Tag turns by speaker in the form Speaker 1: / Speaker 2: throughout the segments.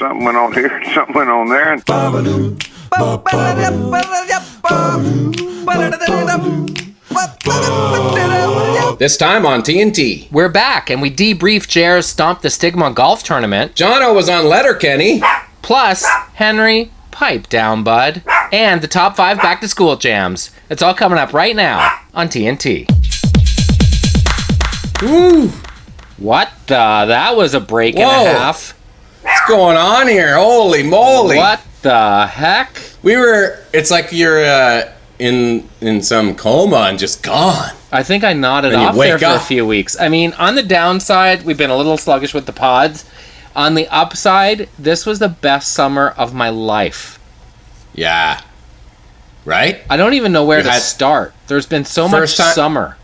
Speaker 1: something went on here, something went on there. And
Speaker 2: this time on TNT.
Speaker 3: We're back, and we debriefed Jer's Stomp the Stigma golf tournament.
Speaker 2: Jono was on Letterkenny.
Speaker 3: Plus, Henry, pipe down, bud. And the top 5 back-to-school jams. It's all coming up right now on TNT.
Speaker 2: Woo!
Speaker 3: What the? That was a break and a half.
Speaker 2: What's going on here? Holy moly.
Speaker 3: What the heck?
Speaker 2: It's like you're in some coma and just gone.
Speaker 3: I think I nodded off there for a few weeks. I mean, on the downside, we've been a little sluggish with the pods. On the upside, this was the best summer of my life.
Speaker 2: Yeah. Right?
Speaker 3: I don't even know where to start. There's been so much summer.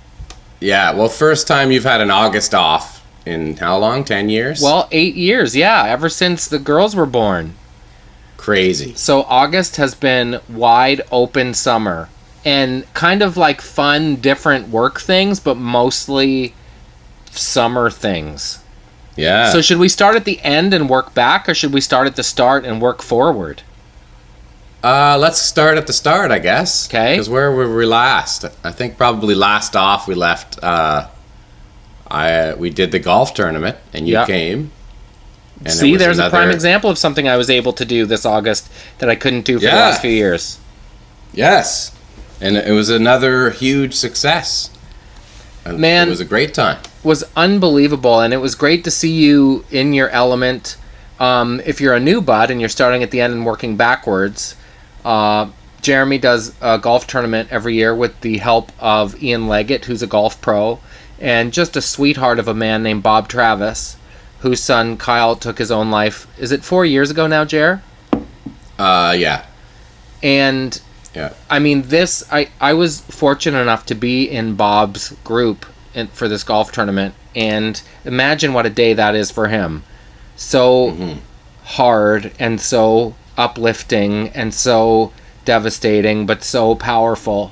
Speaker 2: Yeah, well, first time you've had an August off in how long? 10 years?
Speaker 3: Well, 8 years, yeah. Ever since the girls were born.
Speaker 2: Crazy.
Speaker 3: So August has been wide open summer. And kind of like fun, different work things, but mostly summer things.
Speaker 2: Yeah.
Speaker 3: So should we start at the end and work back, or should we start at the start and work forward?
Speaker 2: Let's start at the start, I guess.
Speaker 3: Okay.
Speaker 2: Because where were we last? I think probably last off we left. We did the golf tournament, and you came. And
Speaker 3: see, there's a prime example of something I was able to do this August that I couldn't do for the last few years.
Speaker 2: Yes. And it was another huge success.
Speaker 3: Man,
Speaker 2: it was a great time.
Speaker 3: Was unbelievable, and it was great to see you in your element. If you're a new bud and you're starting at the end and working backwards, Jeremy does a golf tournament every year with the help of Ian Leggett, who's a golf pro, and just a sweetheart of a man named Bob Travis, whose son Kyle took his own life. Is it 4 years ago now, Jer?
Speaker 2: Yeah.
Speaker 3: And
Speaker 2: yeah.
Speaker 3: I mean, I was fortunate enough to be in Bob's group for this golf tournament, and imagine what a day that is for him. So hard and so uplifting and so devastating, but so powerful.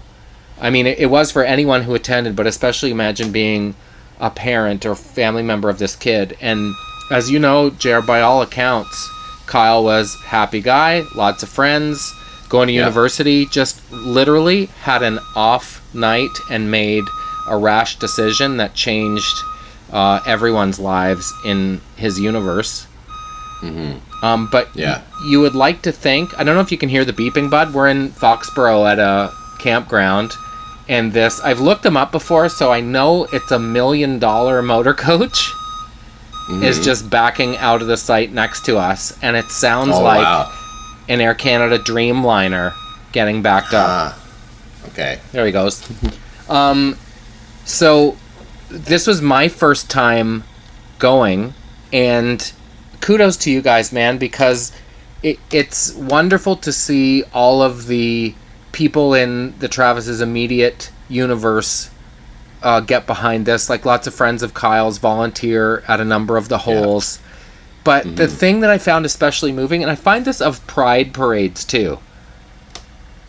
Speaker 3: I mean, it was for anyone who attended, but especially imagine being a parent or family member of this kid. And as you know, Jer, by all accounts, Kyle was happy guy, lots of friends, going to university, just literally had an off night and made a rash decision that changed everyone's lives in his universe. But you would like to think, I don't know if you can hear the beeping, bud. We're in Foxborough at a campground, and I've looked them up before, so I know it's $1 million motor coach is just backing out of the site next to us, and it sounds an Air Canada Dreamliner getting backed up.
Speaker 2: Okay.
Speaker 3: There he goes. So this was my first time going, and kudos to you guys, man, because it's wonderful to see all of the people in the Travis's immediate universe get behind this. Like lots of friends of Kyle's volunteer at a number of the holes. But the thing that I found especially moving, and I find this of pride parades too.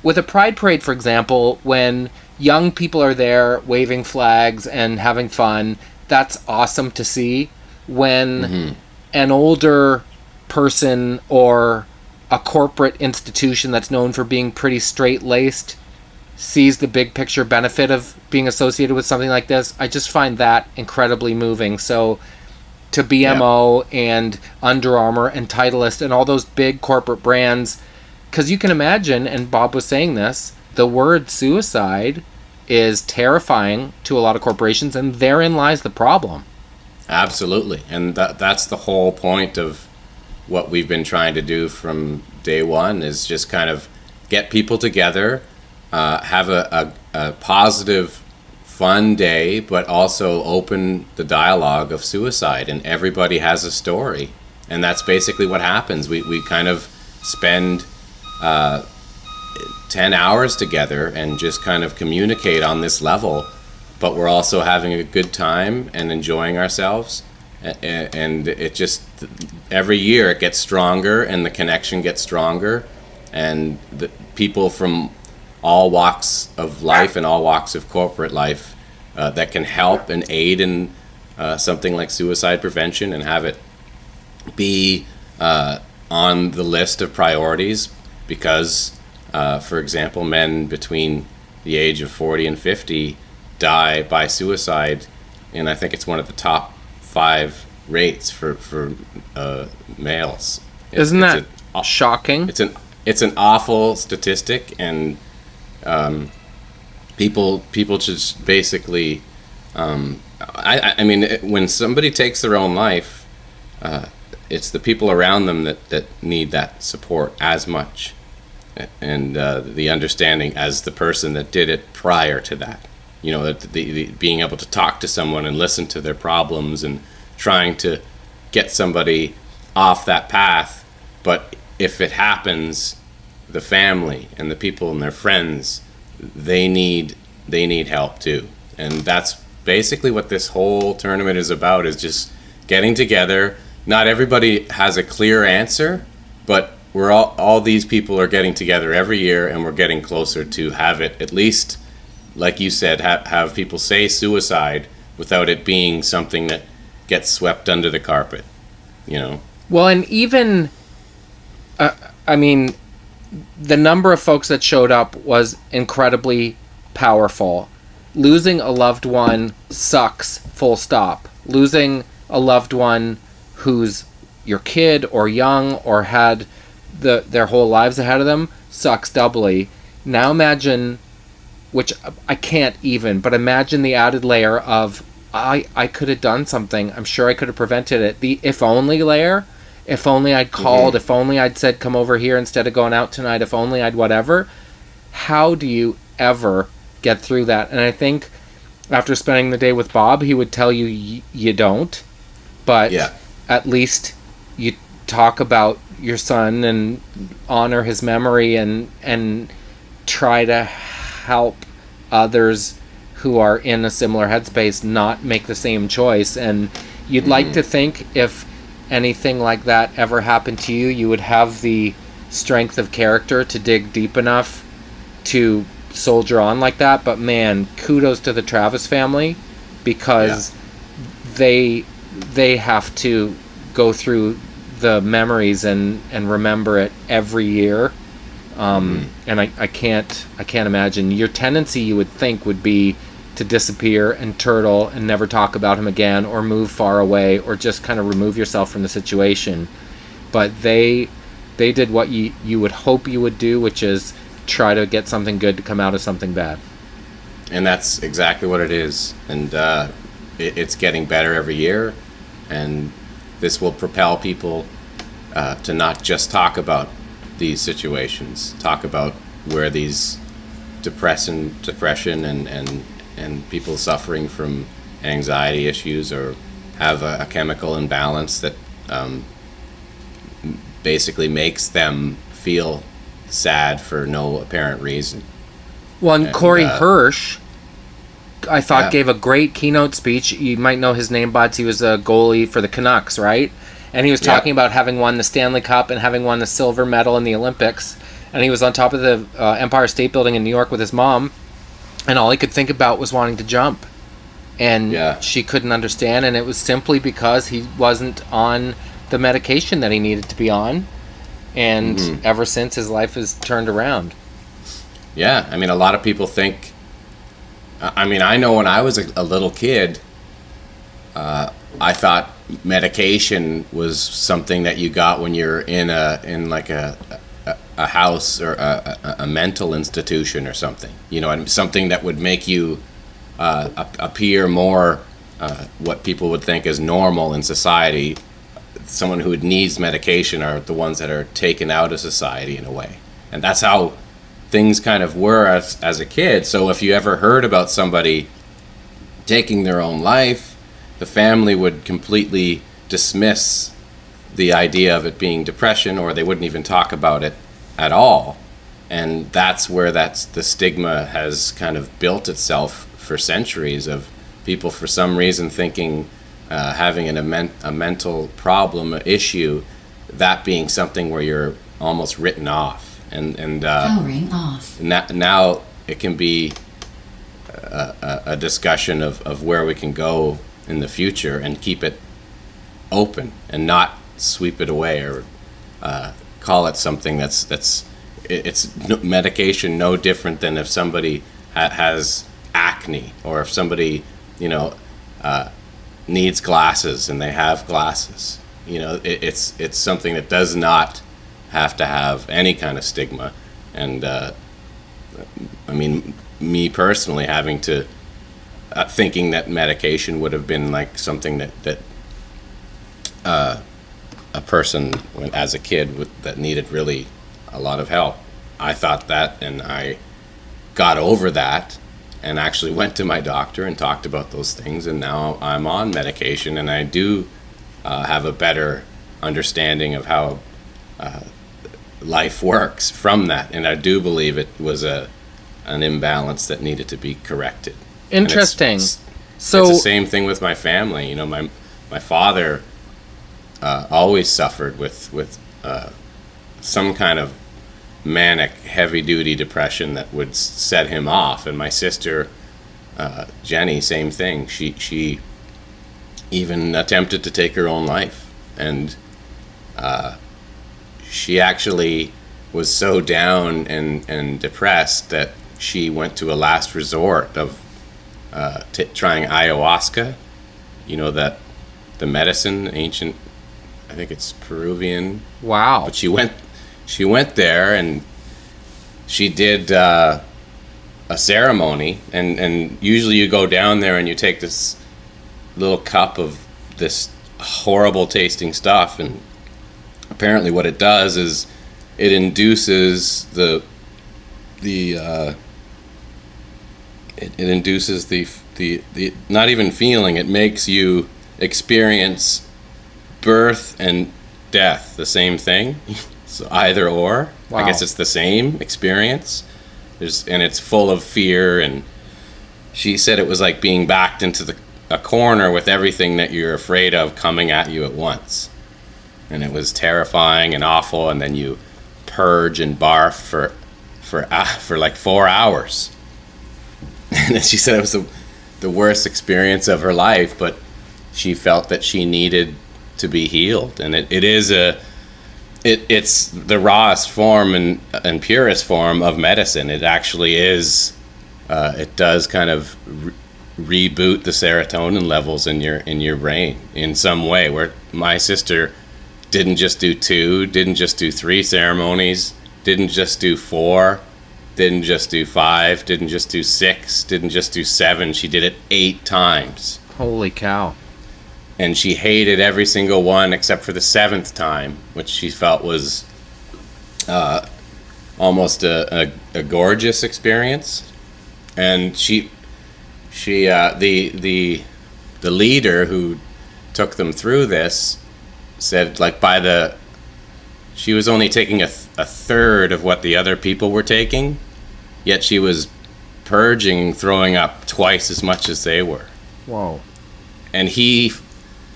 Speaker 3: With a pride parade, for example, when young people are there waving flags and having fun, that's awesome to see. When an older person or a corporate institution that's known for being pretty straight-laced sees the big picture benefit of being associated with something like this, I just find that incredibly moving. So to BMO and Under Armour and Titleist and all those big corporate brands, because you can imagine, and Bob was saying this, the word suicide is terrifying to a lot of corporations, and therein lies the problem.
Speaker 2: Absolutely. And that's the whole point of what we've been trying to do from day one, is just kind of get people together, have a positive, fun day, but also open the dialogue of suicide. And everybody has a story. And that's basically what happens. We kind of spend 10 hours together and just kind of communicate on this level, but we're also having a good time and enjoying ourselves. And it just, every year it gets stronger and the connection gets stronger, and the people from all walks of life and all walks of corporate life that can help and aid in something like suicide prevention and have it be on the list of priorities because, for example, men between the age of 40 and 50 die by suicide, and I think it's one of the top 5 rates for males.
Speaker 3: Isn't that shocking?
Speaker 2: It's an awful statistic, and people just basically. I mean, when somebody takes their own life, it's the people around them that need that support as much, and the understanding as the person that did it prior to that. You know, that the being able to talk to someone and listen to their problems and trying to get somebody off that path. But if it happens, the family and the people and their friends, they need help too. And that's basically what this whole tournament is about, is just getting together. Not everybody has a clear answer, but we're all these people are getting together every year, and we're getting closer to have it, at least, like you said, have people say suicide without it being something that gets swept under the carpet, you know?
Speaker 3: Well, and even, I mean, the number of folks that showed up was incredibly powerful. Losing a loved one sucks, full stop. Losing a loved one who's your kid or young or had their whole lives ahead of them sucks doubly. Now imagine, which I can't even, but imagine the added layer of, I could have done something. I'm sure I could have prevented it. The if only layer. If only I'd called. If only I'd said, come over here instead of going out tonight. If only I'd whatever. How do you ever get through that? And I think after spending the day with Bob, he would tell you you don't. But at least you talk about your son and honor his memory and try to help others who are in a similar headspace not make the same choice. And you'd like to think if anything like that ever happened to you, you would have the strength of character to dig deep enough to soldier on like that. But man, kudos to the Travis family, because they have to go through the memories and remember it every year. And I can't imagine. Your tendency, you would think, would be to disappear and turtle and never talk about him again, or move far away, or just kind of remove yourself from the situation. But they did what you would hope you would do, which is try to get something good to come out of something bad.
Speaker 2: And that's exactly what it is. And it's getting better every year, and this will propel people to not just talk about these situations, talk about where these depression and people suffering from anxiety issues or have a chemical imbalance that basically makes them feel sad for no apparent reason.
Speaker 3: Well, and Corey Hirsch, I thought, gave a great keynote speech. You might know his name, Bods. He was a goalie for the Canucks, right? And he was talking about having won the Stanley Cup and having won the silver medal in the Olympics. And he was on top of the Empire State Building in New York with his mom, and all he could think about was wanting to jump. And she couldn't understand, and it was simply because he wasn't on the medication that he needed to be on. And ever since, his life has turned around.
Speaker 2: Yeah, I mean, a lot of people think... I mean, I know when I was a little kid, I thought medication was something that you got when you're in a house or a mental institution or something, you know, and something that would make you appear more what people would think is normal in society. Someone who needs medication are the ones that are taken out of society in a way, and that's how things kind of were as a kid. So if you ever heard about somebody taking their own life, the family would completely dismiss the idea of it being depression, or they wouldn't even talk about it at all. And that's where the stigma has kind of built itself for centuries, of people for some reason thinking having a mental problem, issue, that being something where you're almost written off. And
Speaker 4: powering off.
Speaker 2: Now it can be a discussion of where we can go in the future and keep it open and not sweep it away or call it something it's medication no different than if somebody has acne, or if somebody, needs glasses and they have glasses. It's something that does not have to have any kind of stigma. And me personally having to thinking that medication would have been like something that a person as a kid that needed really a lot of help. I thought that, and I got over that and actually went to my doctor and talked about those things, and now I'm on medication, and I do have a better understanding of how life works from that, and I do believe it was an imbalance that needed to be corrected.
Speaker 3: Interesting.
Speaker 2: So it's the same thing with my family. My father always suffered with some kind of manic, heavy-duty depression that would set him off. And my sister, Jenny, same thing. She even attempted to take her own life. And she actually was so down and depressed that she went to a last resort of trying ayahuasca. That the medicine, ancient, I think it's Peruvian.
Speaker 3: Wow.
Speaker 2: But she went there and she did a ceremony, and usually you go down there and you take this little cup of this horrible tasting stuff, and apparently what it does is it induces the not even feeling, it makes you experience birth and death, the same thing. So either or. Wow. I guess it's the same experience. And it's full of fear, and she said it was like being backed into a corner with everything that you're afraid of coming at you at once. And it was terrifying and awful, and then you purge and barf for like 4 hours. And then she said it was the worst experience of her life, but she felt that she needed to be healed. And it's the rawest form and purest form of medicine. It actually is. It does kind of reboot the serotonin levels in your brain in some way. Where my sister didn't just do 2, didn't just do 3 ceremonies, didn't just do 4, didn't just do 5, didn't just do 6, didn't just do 7. She did it 8 times.
Speaker 3: Holy cow.
Speaker 2: And she hated every single one except for the 7th time, which she felt was almost a gorgeous experience. And the leader who took them through this said, like, she was only taking a third of what the other people were taking, yet she was purging, throwing up twice as much as they were.
Speaker 3: Whoa.
Speaker 2: And he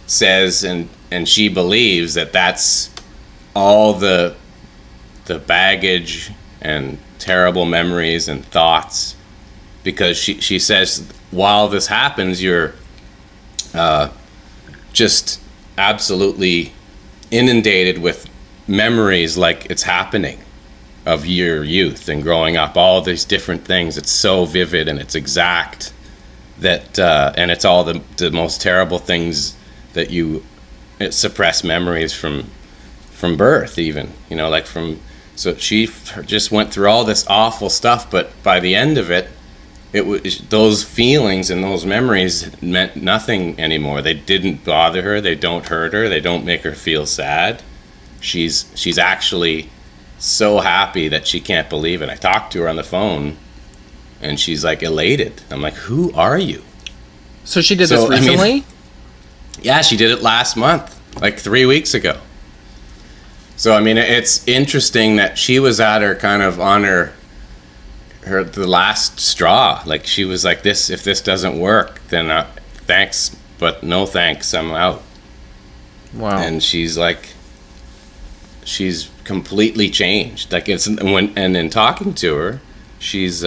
Speaker 2: says, and she believes that that's all the baggage and terrible memories and thoughts, because she says while this happens, you're just absolutely inundated with memories like it's happening of your youth and growing up, all these different things. It's so vivid and it's exact that and it's all the most terrible things that it suppress memories from birth, even, like from. So she just went through all this awful stuff, but by the end of it was those feelings and those memories meant nothing anymore. They didn't bother her. They don't hurt her. They don't make her feel sad. She's actually so happy that she can't believe it. I talked to her on the phone, and she's like elated. I'm like, who are you?
Speaker 3: So she did this recently?
Speaker 2: Yeah, she did it last month, like 3 weeks ago. So, it's interesting that she was at her kind of on the last straw. Like, she was like, if this doesn't work, then thanks, but no thanks, I'm out. Wow. And she's completely changed. Like, and in talking to her, she's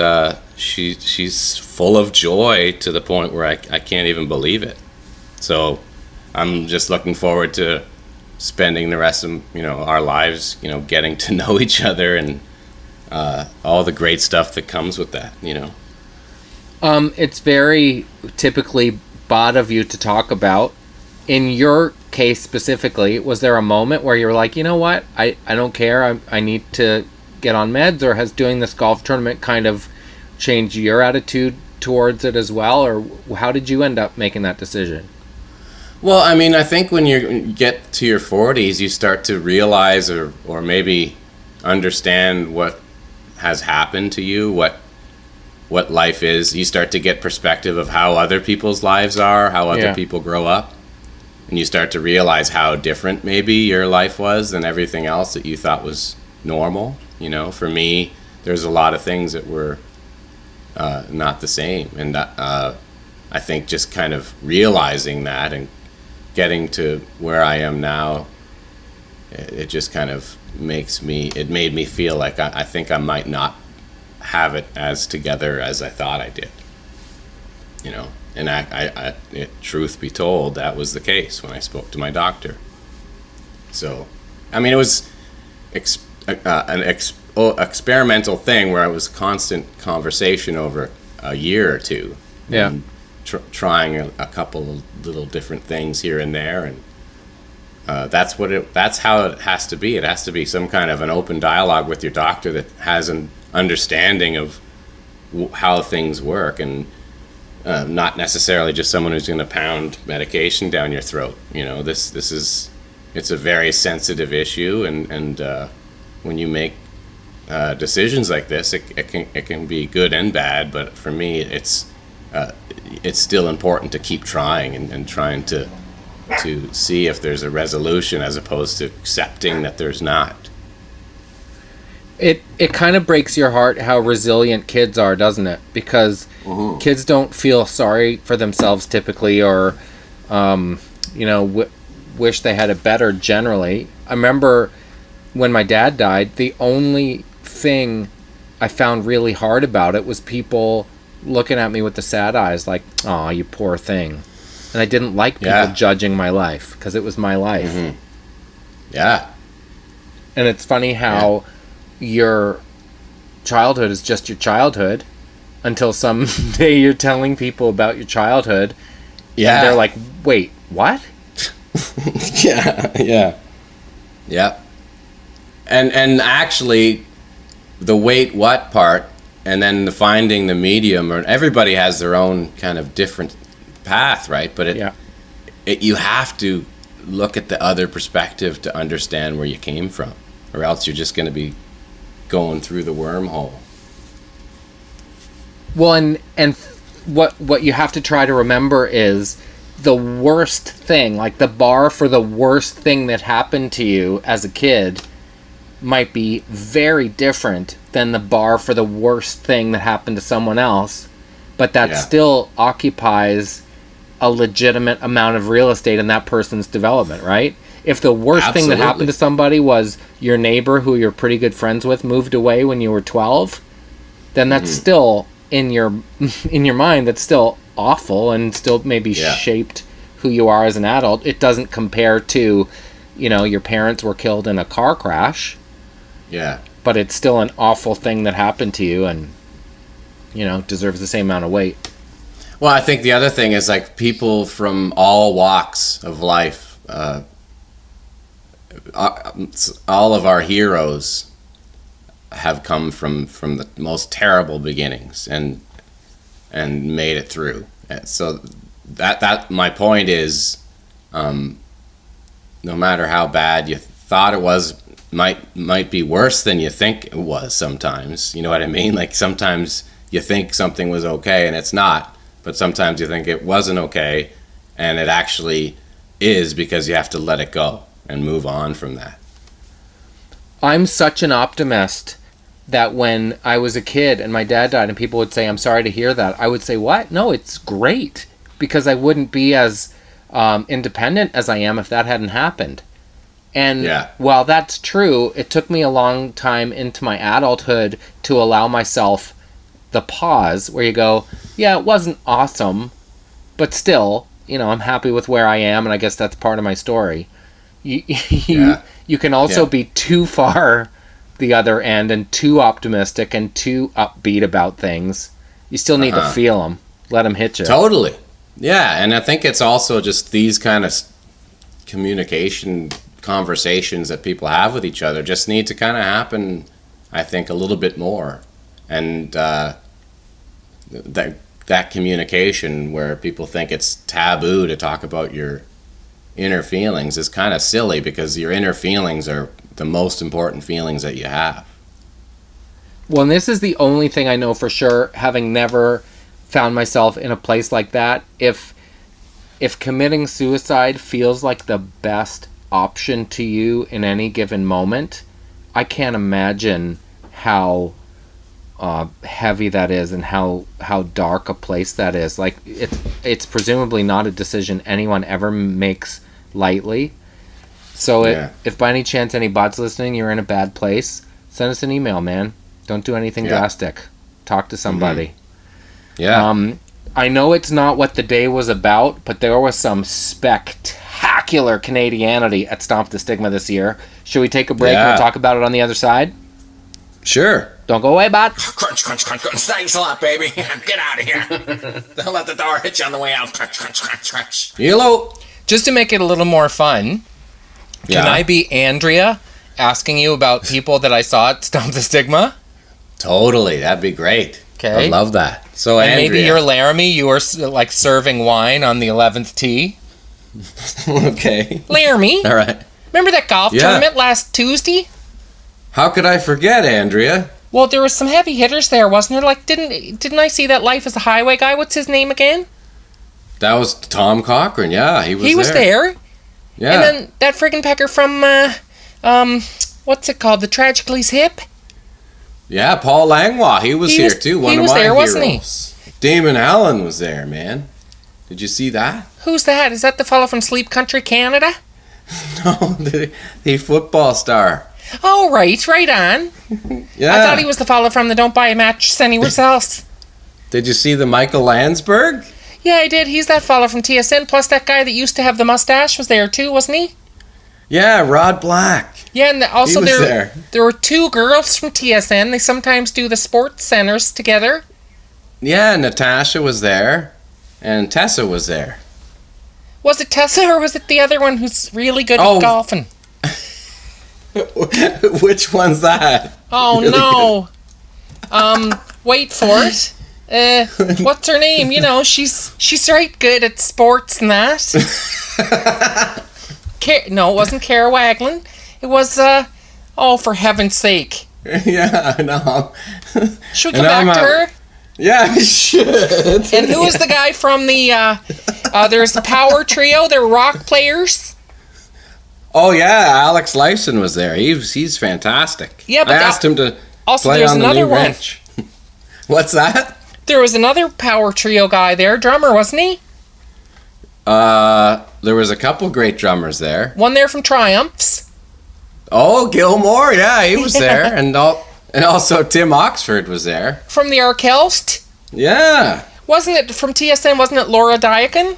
Speaker 2: full of joy to the point where I can't even believe it. So I'm just looking forward to spending the rest of our lives, getting to know each other and all the great stuff that comes with that.
Speaker 3: It's very typically bad of you to talk about. In your case specifically, was there a moment where you were like, you know what, I don't care, I need to get on meds, or has doing this golf tournament kind of changed your attitude towards it as well, or how did you end up making that decision?
Speaker 2: Well, I mean, I think when you get to your 40s, you start to realize or maybe understand what has happened to you, what life is. You start to get perspective of how other people's lives are, how other people grow up. And you start to realize how different maybe your life was than everything else that you thought was normal. For me, there's a lot of things that were not the same. And I think just kind of realizing that and getting to where I am now, it just kind of made me feel like I think I might not have it as together as I thought I did. And truth be told, that was the case when I spoke to my doctor. So, I mean, it was an experimental thing where it was constant conversation over a year or two.
Speaker 3: Yeah.
Speaker 2: And trying a couple of little different things here and there, and that's how it has to be. It has to be some kind of an open dialogue with your doctor that has an understanding of how things work, and not necessarily just someone who's going to pound medication down your throat. It's a very sensitive issue, and when you make decisions like this, it can be good and bad. But for me, it's still important to keep trying and trying to see if there's a resolution, as opposed to accepting that there's not.
Speaker 3: It kind of breaks your heart how resilient kids are, doesn't it? Because kids don't feel sorry for themselves typically, or wish they had it better generally. I remember when my dad died, the only thing I found really hard about it was people looking at me with the sad eyes like, "Aw, you poor thing." And I didn't like people judging my life, because it was my life.
Speaker 2: Mm-hmm. Yeah.
Speaker 3: And it's funny how your childhood is just your childhood until someday you're telling people about your childhood. Yeah. And they're like, "Wait, what?"
Speaker 2: Yeah. And actually, the wait what part, and then the finding the medium, or everybody has their own kind of different path, right? But you have to look at the other perspective to understand where you came from, or else you're just going to be going through the wormhole.
Speaker 3: Well, and what you have to try to remember is the worst thing, like the bar for the worst thing that happened to you as a kid might be very different than the bar for the worst thing that happened to someone else, but that still occupies a legitimate amount of real estate in that person's development, right? If the worst thing that happened to somebody was your neighbor who you're pretty good friends with moved away when you were 12, then that's still in your mind, that's still awful and still maybe shaped who you are as an adult. It doesn't compare to, your parents were killed in a car crash.
Speaker 2: Yeah.
Speaker 3: But it's still an awful thing that happened to you, and deserves the same amount of weight.
Speaker 2: Well, I think the other thing is, like, people from all walks of life, all of our heroes have come from the most terrible beginnings and made it through. So that my point is, no matter how bad you thought it was, might be worse than you think it was sometimes. You know what I mean? Like, sometimes you think something was okay and it's not, but sometimes you think it wasn't okay and it actually is, because you have to let it go and move on from that.
Speaker 3: I'm such an optimist that when I was a kid and my dad died and people would say, "I'm sorry to hear that," I would say, "What? No, it's great," because I wouldn't be as independent as I am if that hadn't happened. And while that's true, it took me a long time into my adulthood to allow myself the pause where you go, yeah, it wasn't awesome, but still, I'm happy with where I am, and I guess that's part of my story. You can also be too far the other end and too optimistic and too upbeat about things. You still need to feel them. Let them hit you.
Speaker 2: Totally. Yeah, and I think it's also just these kind of communication conversations that people have with each other just need to kind of happen, I think, a little bit more. And that communication where people think it's taboo to talk about your inner feelings is kind of silly, because your inner feelings are the most important feelings that you have.
Speaker 3: Well, and this is the only thing I know for sure, having never found myself in a place like that. If committing suicide feels like the best option to you in any given moment, I can't imagine how heavy that is and how dark a place that is. Like, it's presumably not a decision anyone ever makes lightly. So if by any chance any buds listening, you're in a bad place, send us an email, man. Don't do anything drastic. Talk to somebody. I know it's not what the day was about, but there was some spectacular Canadianity at Stomp the Stigma this year. Should we take a break and we'll talk about it on the other side?
Speaker 2: Sure.
Speaker 3: Don't go away, bud.
Speaker 4: Crunch, crunch, crunch, crunch. Thanks a lot, baby. Get out of here. Don't let the door hit you on the way out. Crunch, crunch, crunch, crunch.
Speaker 2: Hello.
Speaker 3: Just to make it a little more fun, can I be Andrea asking you about people that I saw at Stomp the Stigma?
Speaker 2: Totally. That'd be great.
Speaker 3: Okay.
Speaker 2: I'd love that. So,
Speaker 3: and
Speaker 2: Andrea.
Speaker 3: maybe you're Laramie. You were like serving wine on the 11th tee.
Speaker 2: Okay.
Speaker 3: Laramie.
Speaker 2: All right.
Speaker 3: Remember that golf tournament last Tuesday?
Speaker 2: How could I forget, Andrea?
Speaker 3: Well, there was some heavy hitters there, wasn't there? Like, didn't I see that Life is a Highway guy? What's his name again?
Speaker 2: That was Tom Cochran. Yeah, he was there.
Speaker 3: He was there.
Speaker 2: Yeah.
Speaker 3: And then that friggin' pecker from, what's it called? The Tragically's Hip?
Speaker 2: Yeah, Paul Langlois. He was here too. One of my
Speaker 3: there,
Speaker 2: heroes.
Speaker 3: wasn't he?
Speaker 2: Damon Allen was there, man. Did you see that?
Speaker 3: Who's that? Is that the fellow from Sleep Country, Canada?
Speaker 2: No, the football star.
Speaker 3: Oh, right on.
Speaker 2: Yeah.
Speaker 3: I thought he was the fellow from the Don't Buy a Mattress Anywhere Else.
Speaker 2: Did you see the Michael Landsberg?
Speaker 3: Yeah, I did. He's that fellow from TSN. Plus that guy that used to have the mustache was there too, wasn't he?
Speaker 2: Yeah, Rod Black.
Speaker 3: Yeah, and also
Speaker 2: he was there.
Speaker 3: There were two girls from TSN. They sometimes do the sports centers together.
Speaker 2: Yeah, Natasha was there, and Tessa was there.
Speaker 3: Was it Tessa or was it the other one who's really good at golfing?
Speaker 2: Which one's that?
Speaker 3: Oh, really no. Wait for it. What's her name? You know, she's right good at sports and that. No, it wasn't Kara Wagland. It was, for heaven's sake.
Speaker 2: Yeah, I know.
Speaker 3: Should we come back to her?
Speaker 2: Yeah, we should.
Speaker 3: And who was the guy from the, there's the Power Trio, they're rock players.
Speaker 2: Oh, yeah, Alex Lifeson was there. He's fantastic.
Speaker 3: Yeah, but
Speaker 2: I asked him to
Speaker 3: also
Speaker 2: play
Speaker 3: there's
Speaker 2: on the
Speaker 3: another
Speaker 2: new
Speaker 3: one.
Speaker 2: wrench. What's that?
Speaker 3: There was another Power Trio guy there, drummer, wasn't he?
Speaker 2: There was a couple great drummers there.
Speaker 3: One there from Triumphs.
Speaker 2: Oh, Gilmore, yeah, he was there. And also Tim Oxford was there.
Speaker 3: From the Arkelst.
Speaker 2: Yeah.
Speaker 3: Wasn't it from TSN, wasn't it Laura Diakin?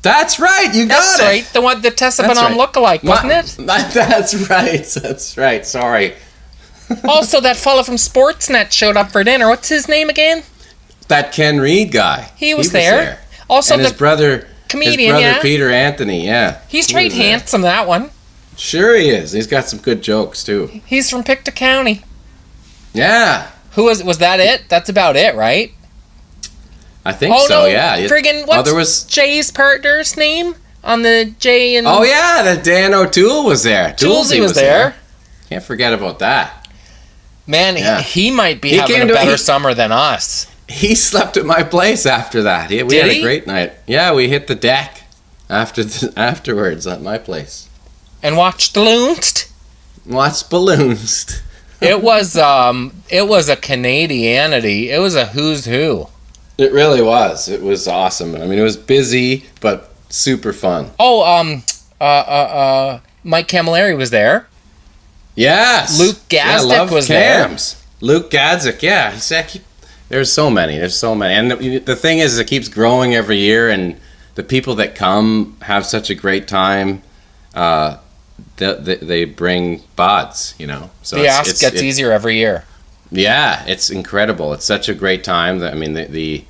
Speaker 2: That's right, you got it.
Speaker 3: That's right, the one, the Tessa Bonham lookalike, wasn't it?
Speaker 2: That's right, sorry.
Speaker 3: Also, that fella from Sportsnet showed up for dinner. What's his name again?
Speaker 2: That Ken Reed guy.
Speaker 3: He was there. Also,
Speaker 2: and his brother,
Speaker 3: comedian,
Speaker 2: Peter Anthony, yeah.
Speaker 3: He's straight handsome, that one.
Speaker 2: Sure he is. He's got some good jokes, too.
Speaker 3: He's from Pictou County.
Speaker 2: Yeah.
Speaker 3: Who was that it? That's about it, right?
Speaker 2: I think so, yeah.
Speaker 3: Friggin', what's Jay's partner's name? On the Jay and...
Speaker 2: Oh, yeah, that Dan O'Toole was there.
Speaker 3: Toolsy was there.
Speaker 2: Can't forget about that.
Speaker 3: Man, he might be having a better summer than us.
Speaker 2: He slept at my place after that. We had a great night. Yeah, we hit the deck afterwards at my place.
Speaker 3: And watched balloons.
Speaker 2: Watched balloons.
Speaker 3: It was a Canadianity. It was a who's who.
Speaker 2: It really was. It was awesome. I mean, it was busy, but super fun.
Speaker 3: Oh, Mike Camilleri was there.
Speaker 2: Yes.
Speaker 3: Luke Gazdick was
Speaker 2: Cams. There. Luke Gazdick, yeah. There's so many. And the thing is, it keeps growing every year, and the people that come have such a great time. they bring bods, So
Speaker 3: The ask gets easier every year.
Speaker 2: Yeah, it's incredible. It's such a great time. I mean, the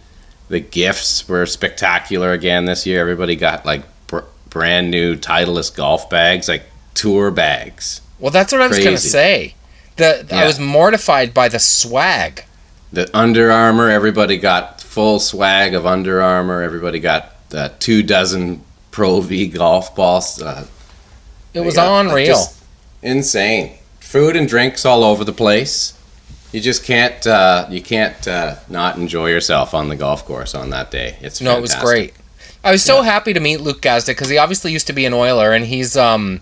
Speaker 2: gifts were spectacular again this year. Everybody got like brand new Titleist golf bags, like tour bags.
Speaker 3: Well, that's what I was going to say. I was mortified by the swag.
Speaker 2: The Under Armour, everybody got full swag of Under Armour. Everybody got 24 Pro V golf balls.
Speaker 3: It was unreal.
Speaker 2: Just insane. Food and drinks all over the place. You just can't not enjoy yourself on the golf course on that day. It's fantastic.
Speaker 3: No, it was great. I was so happy to meet Luke Gazda because he obviously used to be an Oiler, and he's known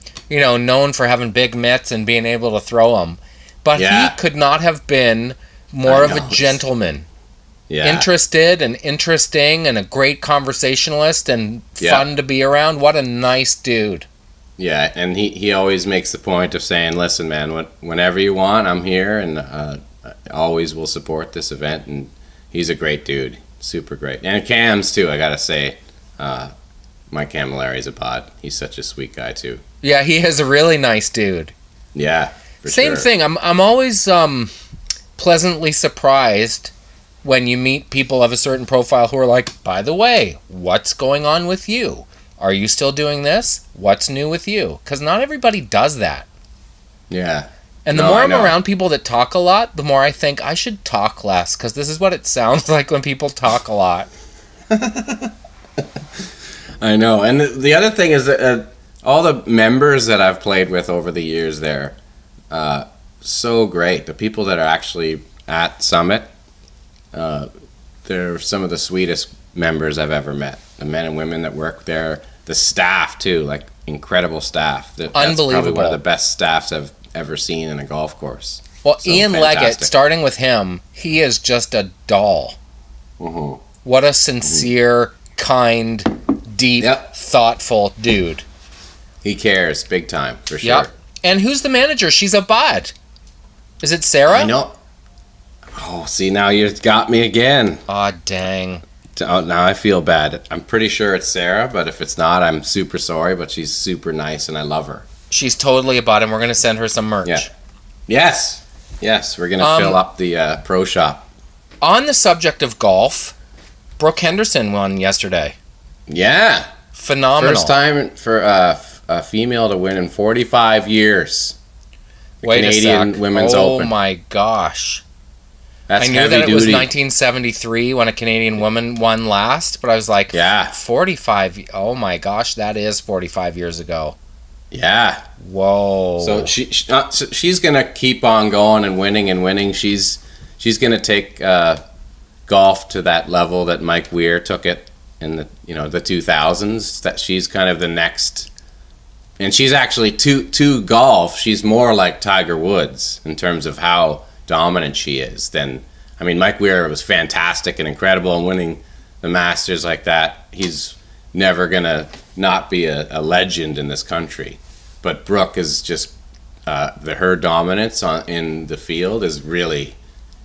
Speaker 3: for having big mitts and being able to throw them. But he could not have been more of a gentleman. Yeah. Interested and interesting and a great conversationalist and fun to be around. What a nice dude.
Speaker 2: Yeah, and he always makes the point of saying, listen, man, whenever you want, I'm here, and I always will support this event. And he's a great dude. Super great. And Cam's, too, I got to say. Mike Camilleri's a bod. He's such a sweet guy, too.
Speaker 3: Yeah, he is a really nice dude.
Speaker 2: Yeah,
Speaker 3: Same thing. I'm always pleasantly surprised when you meet people of a certain profile who are like, by the way, what's going on with you? Are you still doing this? What's new with you? Because not everybody does that.
Speaker 2: Yeah.
Speaker 3: And the more I'm around people that talk a lot, the more I think I should talk less, because this is what it sounds like when people talk a lot.
Speaker 2: I know. And the other thing is that all the members that I've played with over the years there, so great. The people that are actually at Summit, they're some of the sweetest members I've ever met. The men and women that work there, the staff too, like incredible staff. That's
Speaker 3: unbelievable.
Speaker 2: Probably one of the best staffs I've ever seen in a golf course.
Speaker 3: Well, so Ian Leggett, starting with him, he is just a doll.
Speaker 2: Mm-hmm.
Speaker 3: What a sincere, kind, deep, thoughtful dude.
Speaker 2: He cares big time, for sure.
Speaker 3: Yep. And who's the manager? She's a bod. Is it Sarah?
Speaker 2: I know. Oh, see, now you've got me again.
Speaker 3: Aw, dang.
Speaker 2: Now I feel bad. I'm pretty sure it's Sarah, but if it's not, I'm super sorry, but she's super nice and I love her.
Speaker 3: She's totally a bod, and we're going to send her some merch.
Speaker 2: Yeah. Yes, we're going to fill up the pro shop.
Speaker 3: On the subject of golf, Brooke Henderson won yesterday.
Speaker 2: Yeah.
Speaker 3: Phenomenal.
Speaker 2: First time for a female to win in 45 years. The Canadian Women's Open.
Speaker 3: Oh my gosh.
Speaker 2: That's
Speaker 3: I knew that it was 1973 when a Canadian woman won last, but I was like, 45. Oh my gosh, that is 45 years ago.
Speaker 2: Yeah.
Speaker 3: Whoa.
Speaker 2: So she's going to keep on going and winning. She's going to take golf to that level that Mike Weir took it in the 2000s. That she's kind of the next, and she's actually to golf. She's more like Tiger Woods in terms of how dominant she is. Mike Weir was fantastic and incredible and winning the Masters like that. He's never gonna not be a legend in this country. But Brooke is just her dominance in the field is really,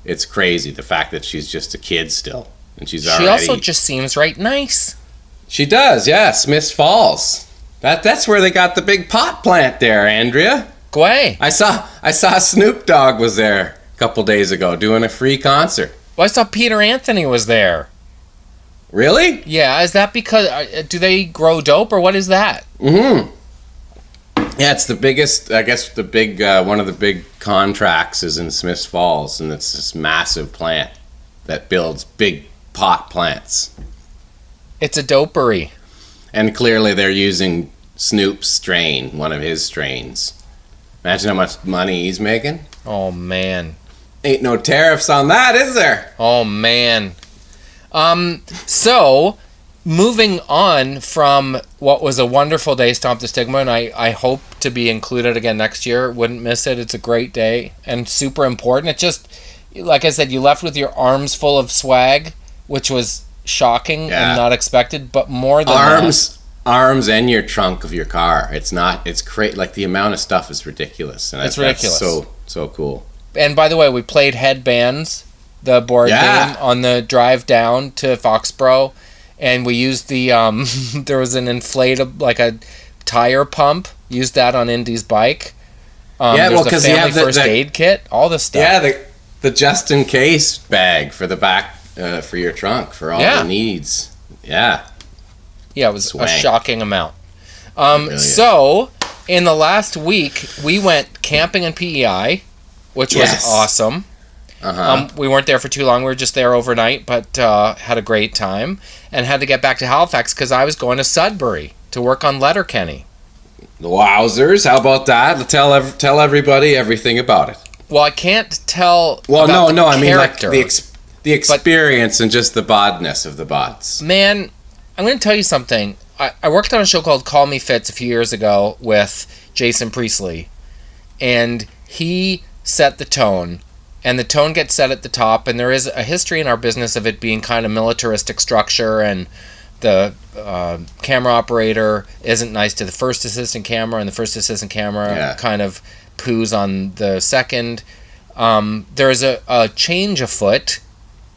Speaker 2: it's crazy. The fact that she's just a kid still, and she
Speaker 3: also just seems right nice.
Speaker 2: She does, yeah. Smiths Falls. That's where they got the big pot plant there, Andrea.
Speaker 3: Go away.
Speaker 2: I saw Snoop Dogg was there a couple days ago doing a free concert.
Speaker 3: Well, I saw Peter Anthony was there.
Speaker 2: Really?
Speaker 3: Yeah. Is that because do they grow dope or what is that?
Speaker 2: Mm-hmm. Yeah, it's the biggest. I guess the big one of the big contracts is in Smiths Falls, and it's this massive plant that builds big pot plants.
Speaker 3: It's a dopery.
Speaker 2: And clearly they're using Snoop's strain, one of his strains. Imagine how much money he's making.
Speaker 3: Oh, man.
Speaker 2: Ain't no tariffs on that, is there?
Speaker 3: Oh, man. So, moving on from what was a wonderful day, Stomp the Stigma, and I hope to be included again next year. Wouldn't miss it. It's a great day and super important. It just, like I said, you left with your arms full of swag, which was shocking and not expected, but more than
Speaker 2: arms and your trunk of your car. It's great. Like the amount of stuff is ridiculous, and
Speaker 3: it's ridiculous.
Speaker 2: So cool. And
Speaker 3: by the way, we played Headbands, the board game, on the drive down to Foxborough, and we used the there was an inflatable, like a tire pump. Used that on Indy's bike.
Speaker 2: Yeah, well, because you have the
Speaker 3: first aid kit, all this stuff.
Speaker 2: Yeah, the just in case bag for the back for your trunk for all the needs. Yeah.
Speaker 3: Yeah, it was a shocking amount.
Speaker 2: Really
Speaker 3: so, in the last week, we went camping in PEI, which was awesome. We weren't there for too long. We were just there overnight, but had a great time. And had to get back to Halifax because I was going to Sudbury to work on Letterkenny.
Speaker 2: Wowzers! How about that? Tell everybody everything about it.
Speaker 3: Well, I can't tell.
Speaker 2: Well, no. I mean, like the experience and just the bodness of the bots.
Speaker 3: Man, I'm going to tell you something. I worked on a show called Call Me Fitz a few years ago with Jason Priestley, and he set the tone. And the tone gets set at the top, and there is a history in our business of it being kind of militaristic structure, and the camera operator isn't nice to the first assistant camera, and the first assistant camera kind of poos on the second. There's a change afoot,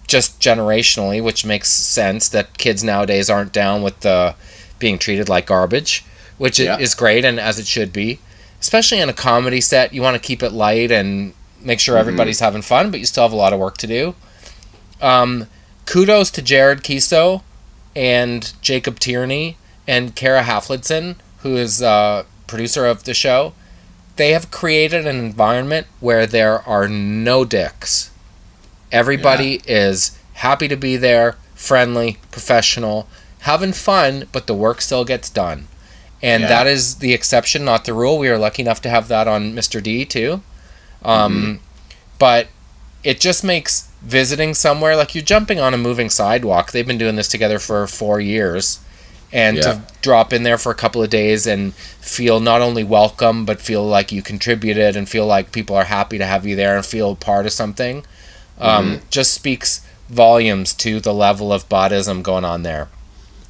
Speaker 3: just generationally, which makes sense that kids nowadays aren't down with the being treated like garbage, which is great, and as it should be. Especially in a comedy set, you want to keep it light and make sure everybody's having fun, but you still have a lot of work to do. Kudos to Jared Kiso and Jacob Tierney and Kara Hafledson, who is producer of the show. They have created an environment where there are no dicks. Everybody is happy to be there, friendly, professional, having fun, but the work still gets done. And that is the exception, not the rule. We are lucky enough to have that on Mr. D, too. But it just makes visiting somewhere, like you're jumping on a moving sidewalk. They've been doing this together for 4 years. And to drop in there for a couple of days and feel not only welcome, but feel like you contributed and feel like people are happy to have you there and feel part of something, just speaks volumes to the level of bodism going on there.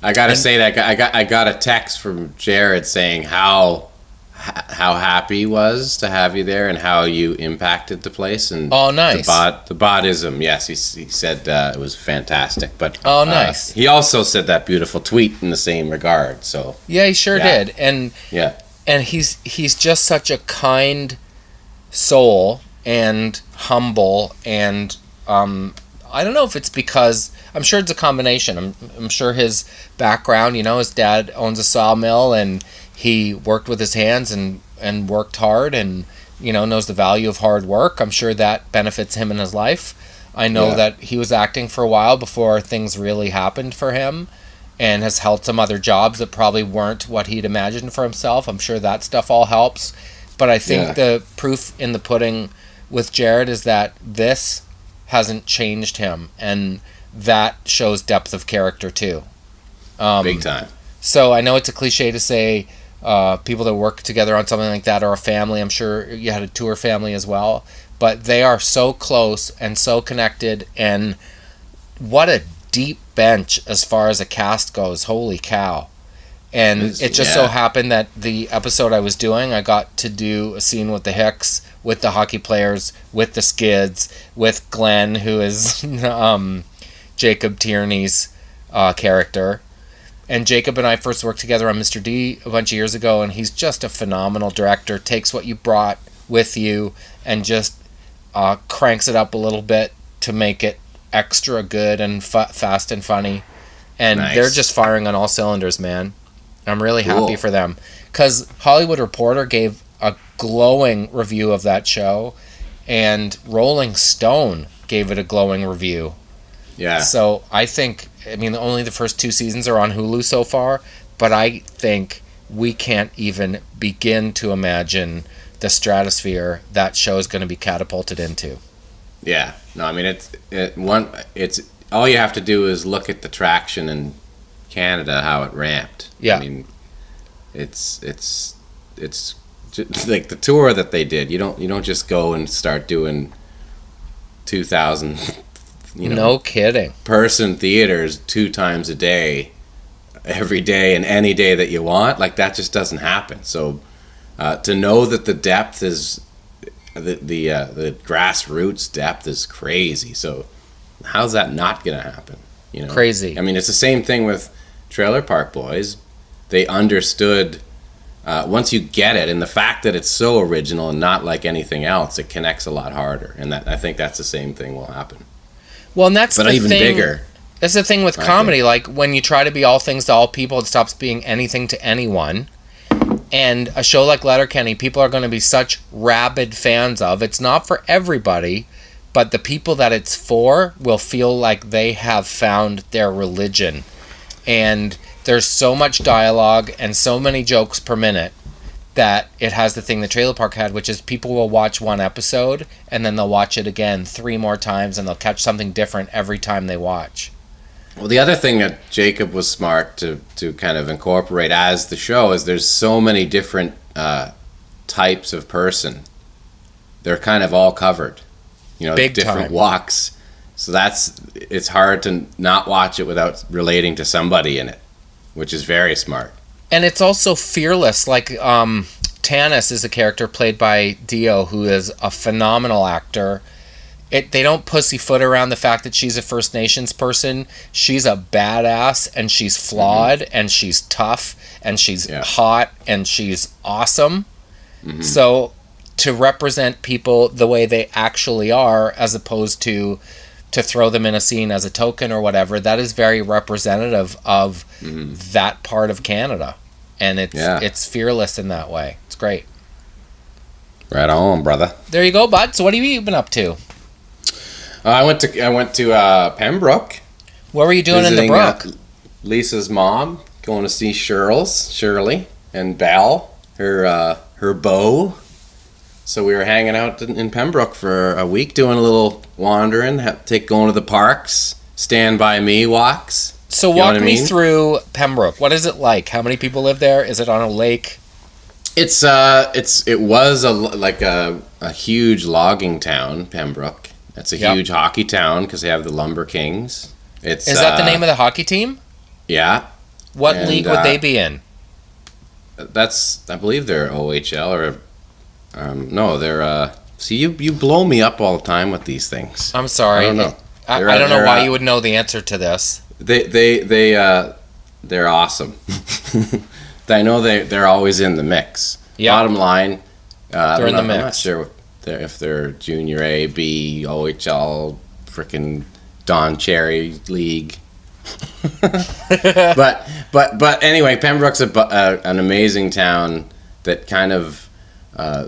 Speaker 2: I gotta say that I got a text from Jared saying how happy he was to have you there and how you impacted the place and
Speaker 3: nice.
Speaker 2: the bodism. Yes, he said it was fantastic. But
Speaker 3: nice.
Speaker 2: He also said that beautiful tweet in the same regard. So
Speaker 3: yeah, he sure did. And
Speaker 2: and
Speaker 3: he's just such a kind soul and humble, and I don't know if it's because, I'm sure it's a combination. I'm sure his background, his dad owns a sawmill and he worked with his hands and worked hard and, knows the value of hard work. I'm sure that benefits him in his life. I know that he was acting for a while before things really happened for him and has held some other jobs that probably weren't what he'd imagined for himself. I'm sure that stuff all helps. But I think the proof in the pudding with Jared is that this hasn't changed him, and that shows depth of character too.
Speaker 2: Big time.
Speaker 3: So I know it's a cliche to say people that work together on something like that are a family. I'm sure you had a tour family as well, but they are so close and so connected, and what a deep bench as far as a cast goes. Holy cow. And it just so happened that the episode I was doing, I got to do a scene with the Hicks, with the hockey players, with the Skids, with Glenn, who is Jacob Tierney's character. And Jacob and I first worked together on Mr. D a bunch of years ago, and he's just a phenomenal director. Takes what you brought with you and just cranks it up a little bit to make it extra good and fast and funny. And they're just firing on all cylinders, man. I'm really happy for them. Because Hollywood Reporter gave a glowing review of that show, and Rolling Stone gave it a glowing review.
Speaker 2: Yeah.
Speaker 3: So I think, only the first 2 seasons are on Hulu so far, but I think we can't even begin to imagine the stratosphere that show is going to be catapulted into.
Speaker 2: Yeah. No, it's all you have to do is look at the traction in Canada, how it ramped.
Speaker 3: Yeah.
Speaker 2: It's just like the tour that they did. You don't just go and start doing 2,000
Speaker 3: no kidding,
Speaker 2: person theaters 2 times a day, every day and any day that you want. Like, that just doesn't happen. So to know that the depth is the grassroots depth is crazy. So how's that not gonna happen?
Speaker 3: Crazy.
Speaker 2: It's the same thing with Trailer Park Boys. They understood once you get it, and the fact that it's so original and not like anything else, it connects a lot harder. And I think that's the same thing will happen.
Speaker 3: Well, and that's
Speaker 2: but
Speaker 3: the
Speaker 2: even
Speaker 3: thing.
Speaker 2: Bigger.
Speaker 3: That's the thing with comedy. Like, when you try to be all things to all people, it stops being anything to anyone. And a show like Letterkenny, people are going to be such rabid fans of. It's not for everybody, but the people that it's for will feel like they have found their religion. And there's so much dialogue and so many jokes per minute that it has the thing the Trailer Park had, which is people will watch one episode and then they'll watch it again 3 more times and they'll catch something different every time they watch.
Speaker 2: Well, the other thing that Jacob was smart to kind of incorporate as the show is there's so many different types of person. They're kind of all covered.
Speaker 3: Big
Speaker 2: different
Speaker 3: time.
Speaker 2: walks. So it's hard to not watch it without relating to somebody in it, which is very smart.
Speaker 3: And it's also fearless. Like, Tanis is a character played by Dio, who is a phenomenal actor. They don't pussyfoot around the fact that she's a First Nations person. She's a badass, and she's flawed, and she's tough, and she's hot, and she's awesome. Mm-hmm. So to represent people the way they actually are, as opposed to throw them in a scene as a token or whatever, that is very representative of that part of Canada. And it's fearless in that way. It's great.
Speaker 2: Right on, brother.
Speaker 3: There you go, bud. So what have you been up to?
Speaker 2: I went to Pembroke.
Speaker 3: What were you doing in the Brook?
Speaker 2: Lisa's mom, going to see Shirley and Belle, her beau. So we were hanging out in Pembroke for a week, doing a little wandering, going to the parks, stand by me walks.
Speaker 3: So walk me through Pembroke. What is it like? How many people live there? Is it on a lake?
Speaker 2: It was a huge logging town, Pembroke. It's a huge hockey town because they have the Lumber Kings. Is
Speaker 3: that the name of the hockey team?
Speaker 2: Yeah.
Speaker 3: What league would they be in?
Speaker 2: I believe they're OHL or no, they're see you blow me up all the time with these things.
Speaker 3: I'm sorry.
Speaker 2: I don't know.
Speaker 3: I don't know why you would know the answer to this.
Speaker 2: They're awesome. I know they're always in the mix. Yep. Bottom line,
Speaker 3: they're in the mix.
Speaker 2: I'm not sure if they're Junior A, B, OHL, frickin' Don Cherry League. but anyway, Pembroke's an amazing town that kind of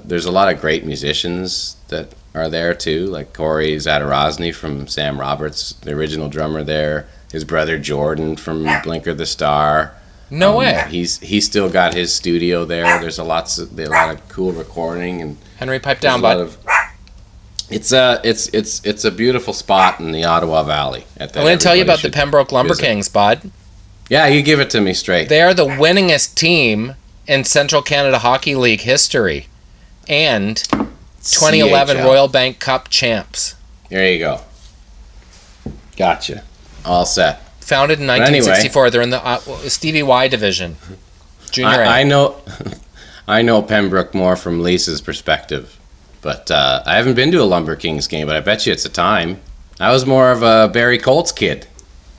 Speaker 2: there's a lot of great musicians that are there too, like Corey Zadarozny from Sam Roberts, the original drummer there. His brother Jordan from Blinker the Star.
Speaker 3: No way.
Speaker 2: He's still got his studio there. There's a lot of cool recording and
Speaker 3: Henry, pipe down, bud.
Speaker 2: It's a beautiful spot in the Ottawa Valley.
Speaker 3: I'm going to tell you about the Pembroke Lumber Kings, bud.
Speaker 2: Yeah, you give it to me straight.
Speaker 3: They are the winningest team in Central Canada Hockey League history, and 2011
Speaker 2: CHL.
Speaker 3: Royal Bank Cup champs.
Speaker 2: There you go. Gotcha. All set.
Speaker 3: Founded in 1964. They're in the Stevie Y division. Junior A.
Speaker 2: I know Pembroke more from Lisa's perspective, but I haven't been to a Lumber Kings game, but I bet you it's a time. I was more of a Barry Colts kid.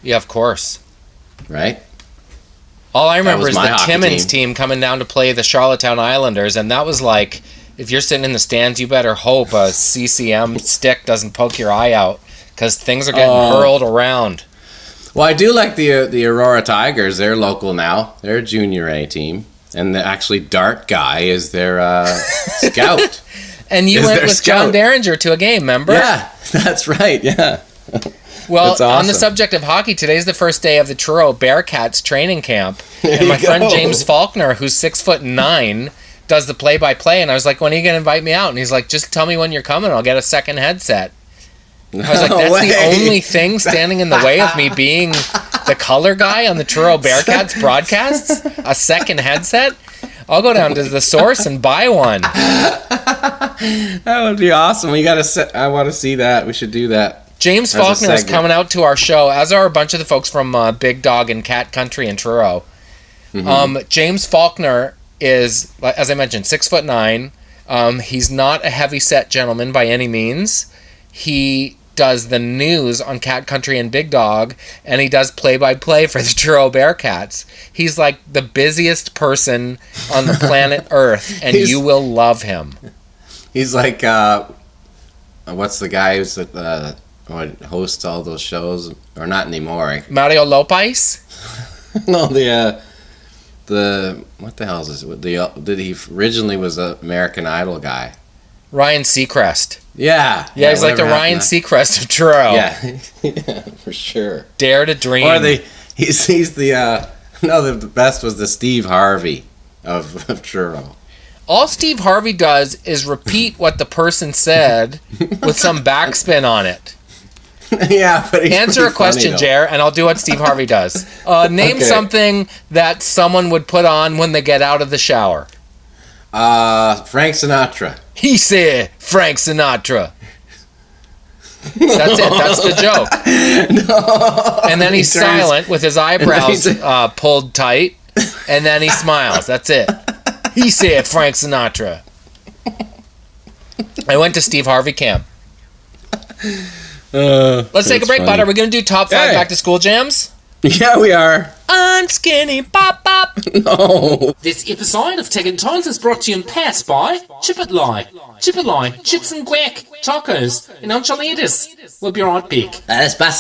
Speaker 3: Yeah, of course.
Speaker 2: Right?
Speaker 3: All I remember is the Timmins team coming down to play the Charlottetown Islanders, and that was like, if you're sitting in the stands, you better hope a CCM stick doesn't poke your eye out, because things are getting hurled around.
Speaker 2: Well, I do like the Aurora Tigers. They're local now. They're a Junior A team. And actually Dart Guy is their scout.
Speaker 3: And you went with John Derringer to a game, remember?
Speaker 2: Yeah, that's right, yeah.
Speaker 3: Well, awesome. On the subject of hockey, today's the first day of the Truro Bearcats training camp. And my friend James Faulkner, who's 6'9", does the play-by-play. And I was like, when are you going to invite me out? And he's like, just tell me when you're coming. I'll get a second headset. I was like, that's the only thing standing in the way of me being the color guy on the Truro Bearcats broadcasts? A second headset? I'll go down to the Source and buy one.
Speaker 2: That would be awesome. I want to see that. We should do that.
Speaker 3: James Faulkner is coming out to our show, as are a bunch of the folks from Big Dog and Cat Country in Truro. Mm-hmm. James Faulkner is, as I mentioned, 6'9". He's not a heavy-set gentleman by any means. He does the news on Cat Country and Big Dog, and he does play-by-play for the Truro Bearcats. He's like the busiest person on the planet Earth, and you will love him.
Speaker 2: He's like, what's the guy who's hosts all those shows? Or not anymore.
Speaker 3: Mario Lopez?
Speaker 2: No, the what the hell is this? He originally was an American Idol guy.
Speaker 3: Ryan Seacrest.
Speaker 2: Yeah,
Speaker 3: he's like the Ryan Seacrest of Truro.
Speaker 2: Yeah, yeah, for sure.
Speaker 3: Dare to Dream.
Speaker 2: Or he's the the best was the Steve Harvey of Truro.
Speaker 3: All Steve Harvey does is repeat what the person said with some backspin on it.
Speaker 2: Yeah, but
Speaker 3: answer a question, Jer, and I'll do what Steve Harvey does. Name something that someone would put on when they get out of the shower.
Speaker 2: Frank Sinatra.
Speaker 3: He said Frank Sinatra. That's it. That's the joke. No. And then he's silent with his eyebrows pulled tight, and then he smiles. That's it. He said Frank Sinatra. I went to Steve Harvey camp. Let's take a break, bud. Are we going to do top 5 back to school jams?
Speaker 2: Yeah, we are.
Speaker 3: Unskinny pop pop.
Speaker 2: No.
Speaker 5: This episode of Taggart And Torrens is brought to you in part by Chipotle. Chipotle, chips and guac, tacos, and enchiladas. We'll be right back.
Speaker 6: This bus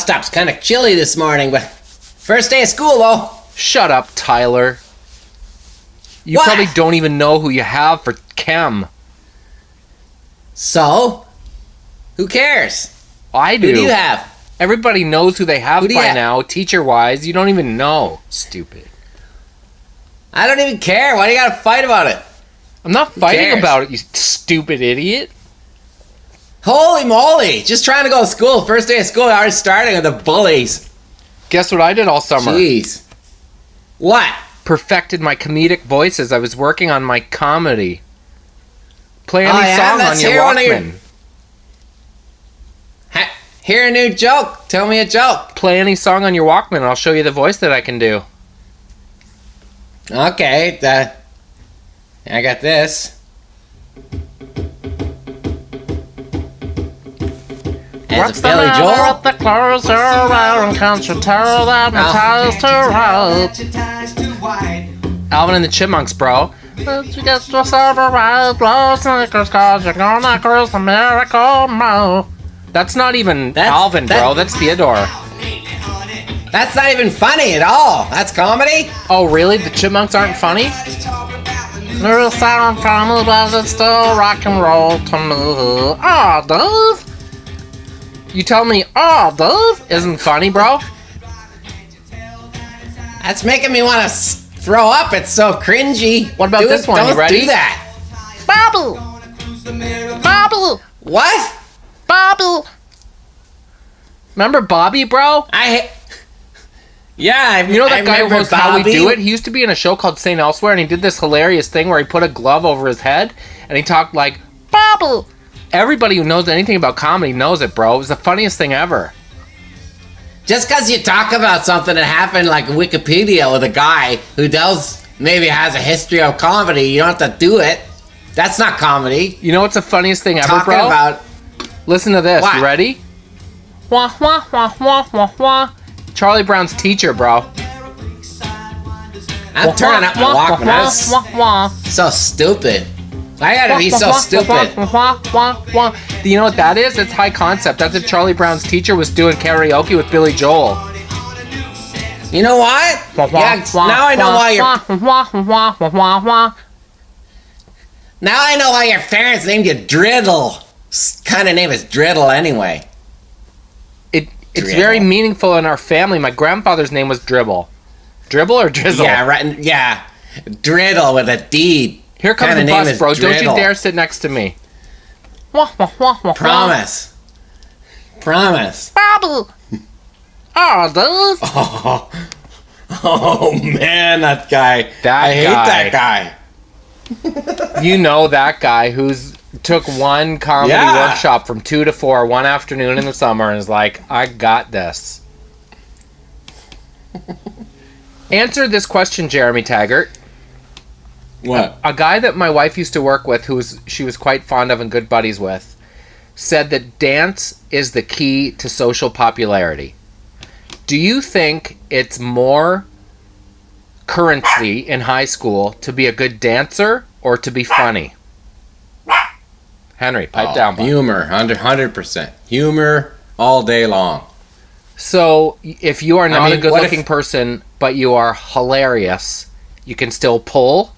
Speaker 6: stop's kind of chilly this morning, but first day of school though.
Speaker 3: Shut up, Tyler. You
Speaker 6: What?
Speaker 3: probably don't even know who you have for chem.
Speaker 6: So, who cares?
Speaker 3: I do.
Speaker 6: Who do you have?
Speaker 3: Everybody knows who they have
Speaker 6: Who do you
Speaker 3: by
Speaker 6: have?
Speaker 3: now, teacher-wise. You don't even know. Stupid.
Speaker 6: I don't even care. Why do you gotta fight about it?
Speaker 3: I'm not fighting
Speaker 6: cares?
Speaker 3: about it, you stupid idiot.
Speaker 6: Holy moly! Just trying to go to school. First day of school, already starting with the bullies.
Speaker 3: Guess what I did all summer?
Speaker 6: Jeez. What?
Speaker 3: Perfected my comedic voices. I was working on my comedy. Play any
Speaker 6: yeah?
Speaker 3: song
Speaker 6: Let's
Speaker 3: on your
Speaker 6: hear one of your-
Speaker 3: Walkman.
Speaker 6: Hear a new joke. Tell me a joke.
Speaker 3: Play any song on your Walkman and I'll show you the voice that I can do.
Speaker 6: Okay, I got this. As a Billy Joel.
Speaker 3: the clothes are around? Can't you tell that my ties too right? Alvin and the Chipmunks, bro. But you get yourself a ride, blow sneakers, cause you're gonna cruise the miracle mo. That's not even Alvin, bro. That's Theodore.
Speaker 6: That's not even funny at all. That's comedy.
Speaker 3: Oh, really? The Chipmunks aren't funny? They're sound funny, but it's still rock and roll to me. Aw, Dave. You tell me, aw, Dave isn't funny, bro?
Speaker 6: That's making me want to throw up. It's so cringy.
Speaker 3: What about this one?
Speaker 6: Don't
Speaker 3: You ready?
Speaker 6: do that.
Speaker 3: Bobble! Bobble!
Speaker 6: What?
Speaker 3: Bobble! Remember Bobby, bro?
Speaker 6: Yeah,
Speaker 3: You know that guy who
Speaker 6: remember
Speaker 3: hosts How We
Speaker 6: Bobby?
Speaker 3: Do It? He used to be in a show called St. Elsewhere, and he did this hilarious thing where he put a glove over his head, and he talked like, Bobble! Everybody who knows anything about comedy knows it, bro. It was the funniest thing ever.
Speaker 6: Just because you talk about something that happened like Wikipedia with a guy who maybe has a history of comedy, you don't have to do it. That's not comedy.
Speaker 3: You know what's the funniest thing ever,
Speaker 6: Talking
Speaker 3: bro?
Speaker 6: about...
Speaker 3: Listen to this.
Speaker 6: What?
Speaker 3: You ready? Wah, wah, wah, wah, wah, wah. Charlie Brown's teacher, bro.
Speaker 6: I'm turning up my Walkman. That's
Speaker 3: Wah, wah.
Speaker 6: so stupid. I gotta be so stupid.
Speaker 3: Do you know what that is? It's high concept. That's if Charlie Brown's teacher was doing karaoke with Billy Joel.
Speaker 6: You know what? Yeah, now I know why Now I know why your parents named you Driddle. Kind of name is Driddle anyway.
Speaker 3: It's
Speaker 6: Driddle.
Speaker 3: very meaningful in our family. My grandfather's name was Dribble. Dribble or Drizzle?
Speaker 6: Yeah, right. Yeah, Driddle with a D.
Speaker 3: Here comes
Speaker 6: Kinda
Speaker 3: the
Speaker 6: name
Speaker 3: bus,
Speaker 6: is
Speaker 3: bro. Don't you
Speaker 6: Driddle.
Speaker 3: dare sit next to me.
Speaker 6: Promise. Promise.
Speaker 3: Bobble. Oh, dude.
Speaker 6: Oh man, that guy.
Speaker 3: That
Speaker 6: I hate
Speaker 3: guy.
Speaker 6: that guy.
Speaker 3: You know that guy who's took one comedy
Speaker 6: Yeah.
Speaker 3: workshop from 2 to 4 one afternoon in the summer and is like, I got this. Answer this question, Jeremy Taggart.
Speaker 2: What?
Speaker 3: A guy that my wife used to work with, she was quite fond of and good buddies with, said that dance is the key to social popularity. Do you think it's more currency in high school to be a good dancer or to be funny? Henry, pipe down. Bud.
Speaker 2: Humor, 100%. Humor all day long.
Speaker 3: So, if you are not a good-looking person, but you are hilarious, you can still pull?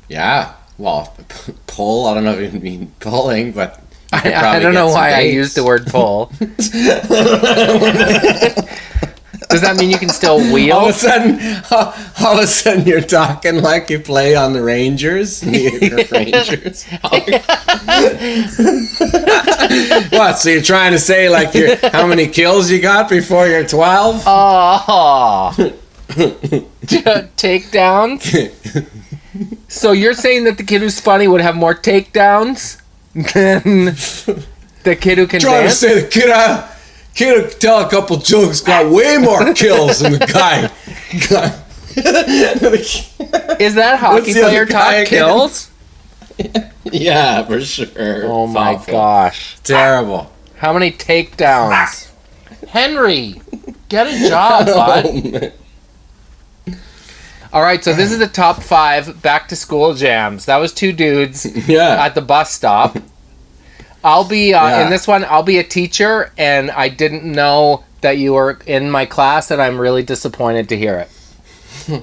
Speaker 2: Yeah. Well, pull, I don't know if you mean pulling, but...
Speaker 3: I don't know why I used the word pull. Does that mean you can still wheel?
Speaker 2: All of a sudden you're talking like you play on the Rangers. The Rangers. What? So you're trying to say like how many kills you got before you're 12?
Speaker 3: Oh. Takedowns? So you're saying that the kid who's funny would have more takedowns than the kid who can
Speaker 2: trying
Speaker 3: dance?
Speaker 2: To say the kid who can tell a couple jokes got way more kills than the guy.
Speaker 3: Is that hockey player top kills?
Speaker 2: Yeah, for sure.
Speaker 3: Oh
Speaker 2: it's
Speaker 3: my
Speaker 2: awful.
Speaker 3: gosh.
Speaker 2: Terrible.
Speaker 3: How many takedowns? Henry, get a job, bud. All right, so this is the top 5 back to school jams. That was 2 dudes at the bus stop. I'll be in this one. I'll be a teacher, and I didn't know that you were in my class, and I'm really disappointed to hear it.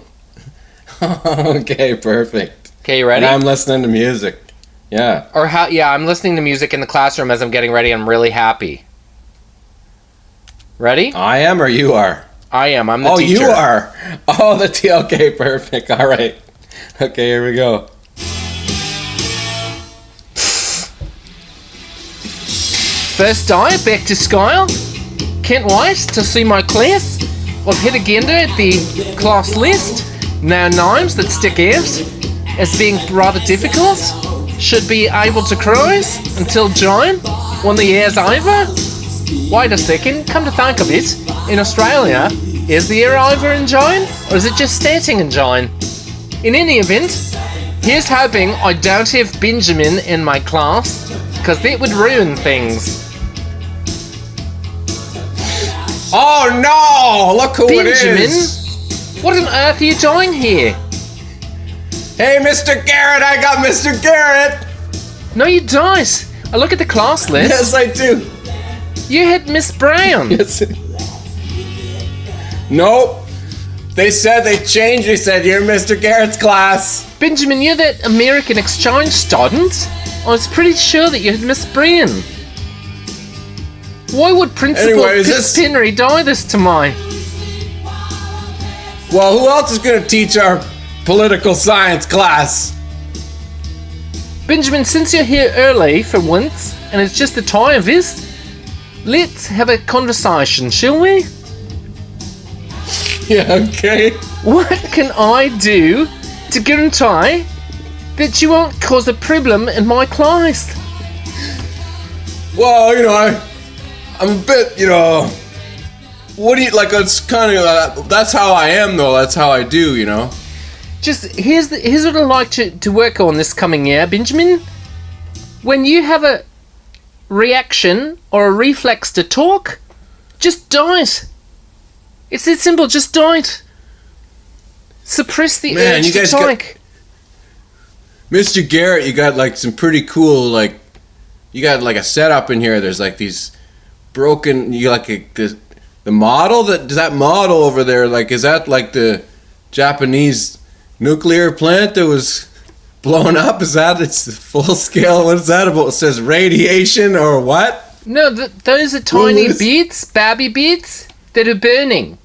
Speaker 2: Okay, perfect.
Speaker 3: Okay, you ready?
Speaker 2: And I'm listening to music. Yeah.
Speaker 3: I'm listening to music in the classroom as I'm getting ready. I'm really happy. Ready?
Speaker 2: I am, or you are?
Speaker 3: I am. I'm the teacher.
Speaker 2: Oh, you are. Oh, okay, perfect. All right. Okay, here we go.
Speaker 3: First day back to school. Can't wait to see my class. I've hit agenda at the class list. No names that stick out as being rather difficult. Should be able to cruise until June when the year's over. Wait a second, come to think of it, in Australia, is the year over in June, or is it just starting in June? In any event, here's hoping I don't have Benjamin in my class, because that would ruin things.
Speaker 2: Oh no! Look who it is!
Speaker 3: Benjamin, what on earth are you doing here?
Speaker 2: Hey, Mr. Garrett, I got Mr. Garrett!
Speaker 3: No, you don't. I look at the class list.
Speaker 2: Yes, I do.
Speaker 3: You had Miss Brown.
Speaker 2: Yes. Nope. They said they changed. They said you're Mr. Garrett's class.
Speaker 3: Benjamin, you're that American exchange student? I was pretty sure that you had Miss Brown. Why would Principal Fitzhenry do this to me?
Speaker 2: Well, who else is going to teach our political science class?
Speaker 3: Benjamin, since you're here early for once, and it's just the time of this, let's have a conversation, shall we?
Speaker 2: Yeah, okay.
Speaker 3: What can I do to guarantee that you won't cause a problem in my class?
Speaker 2: Well, I'm a bit, what do you, like, it's kind of, that's how I am, though. That's how I do,
Speaker 3: Just, here's what I'd like to work on this coming year, Benjamin. When you have a reaction or a reflex to talk, just don't. It's that simple, just don't. Suppress the urge to talk.
Speaker 2: Mr. Garrett, you got like some pretty cool, like, you got like a setup in here. There's like these broken, you got like the model, that model over there, like, is that like the Japanese nuclear plant that was blown up? Is that, it's the full scale? What is that about? It says radiation or what?
Speaker 3: No, those are tiny beads, Barbie beads, that are burning.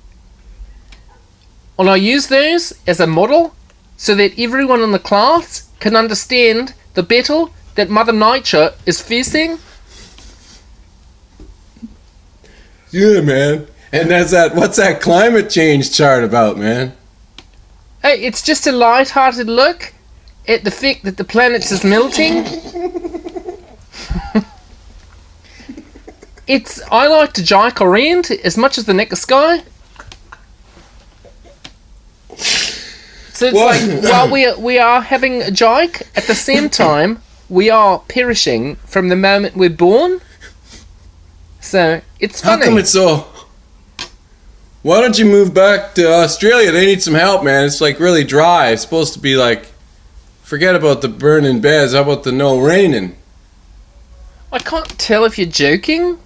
Speaker 3: And I use those as a model so that everyone in the class can understand the battle that Mother Nature is facing.
Speaker 2: Yeah, man. And what's that climate change chart about, man?
Speaker 3: Hey, it's just a light-hearted look at the fact that the planet is melting. I like to joke around as much as the next guy. So it's like, while we are having a joke, at the same time, we are perishing from the moment we're born. So, it's funny.
Speaker 2: How come it's so... Why don't you move back to Australia? They need some help, man. It's like really dry. It's supposed to be like... Forget about the burning beds. How about the no raining?
Speaker 3: I can't tell if you're joking.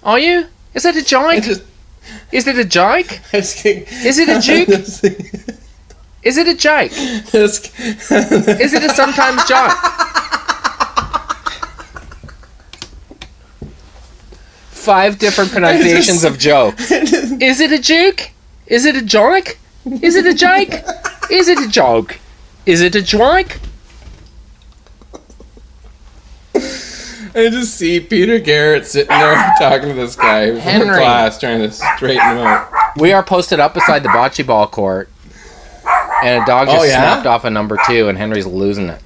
Speaker 3: Are you? Is that a joke? Is it a joke? Is it a joke? Is it a joke? Is it a sometimes joke? 5 different pronunciations of joke. Is it a joke? Is it a joke? Is it a joke? Is it a joke? Is it a joke?
Speaker 2: I just see Peter Garrett sitting there talking to this guy in class, trying to straighten him out.
Speaker 3: We are posted up beside the bocce ball court, and a dog just snapped off a number 2, and Henry's losing it.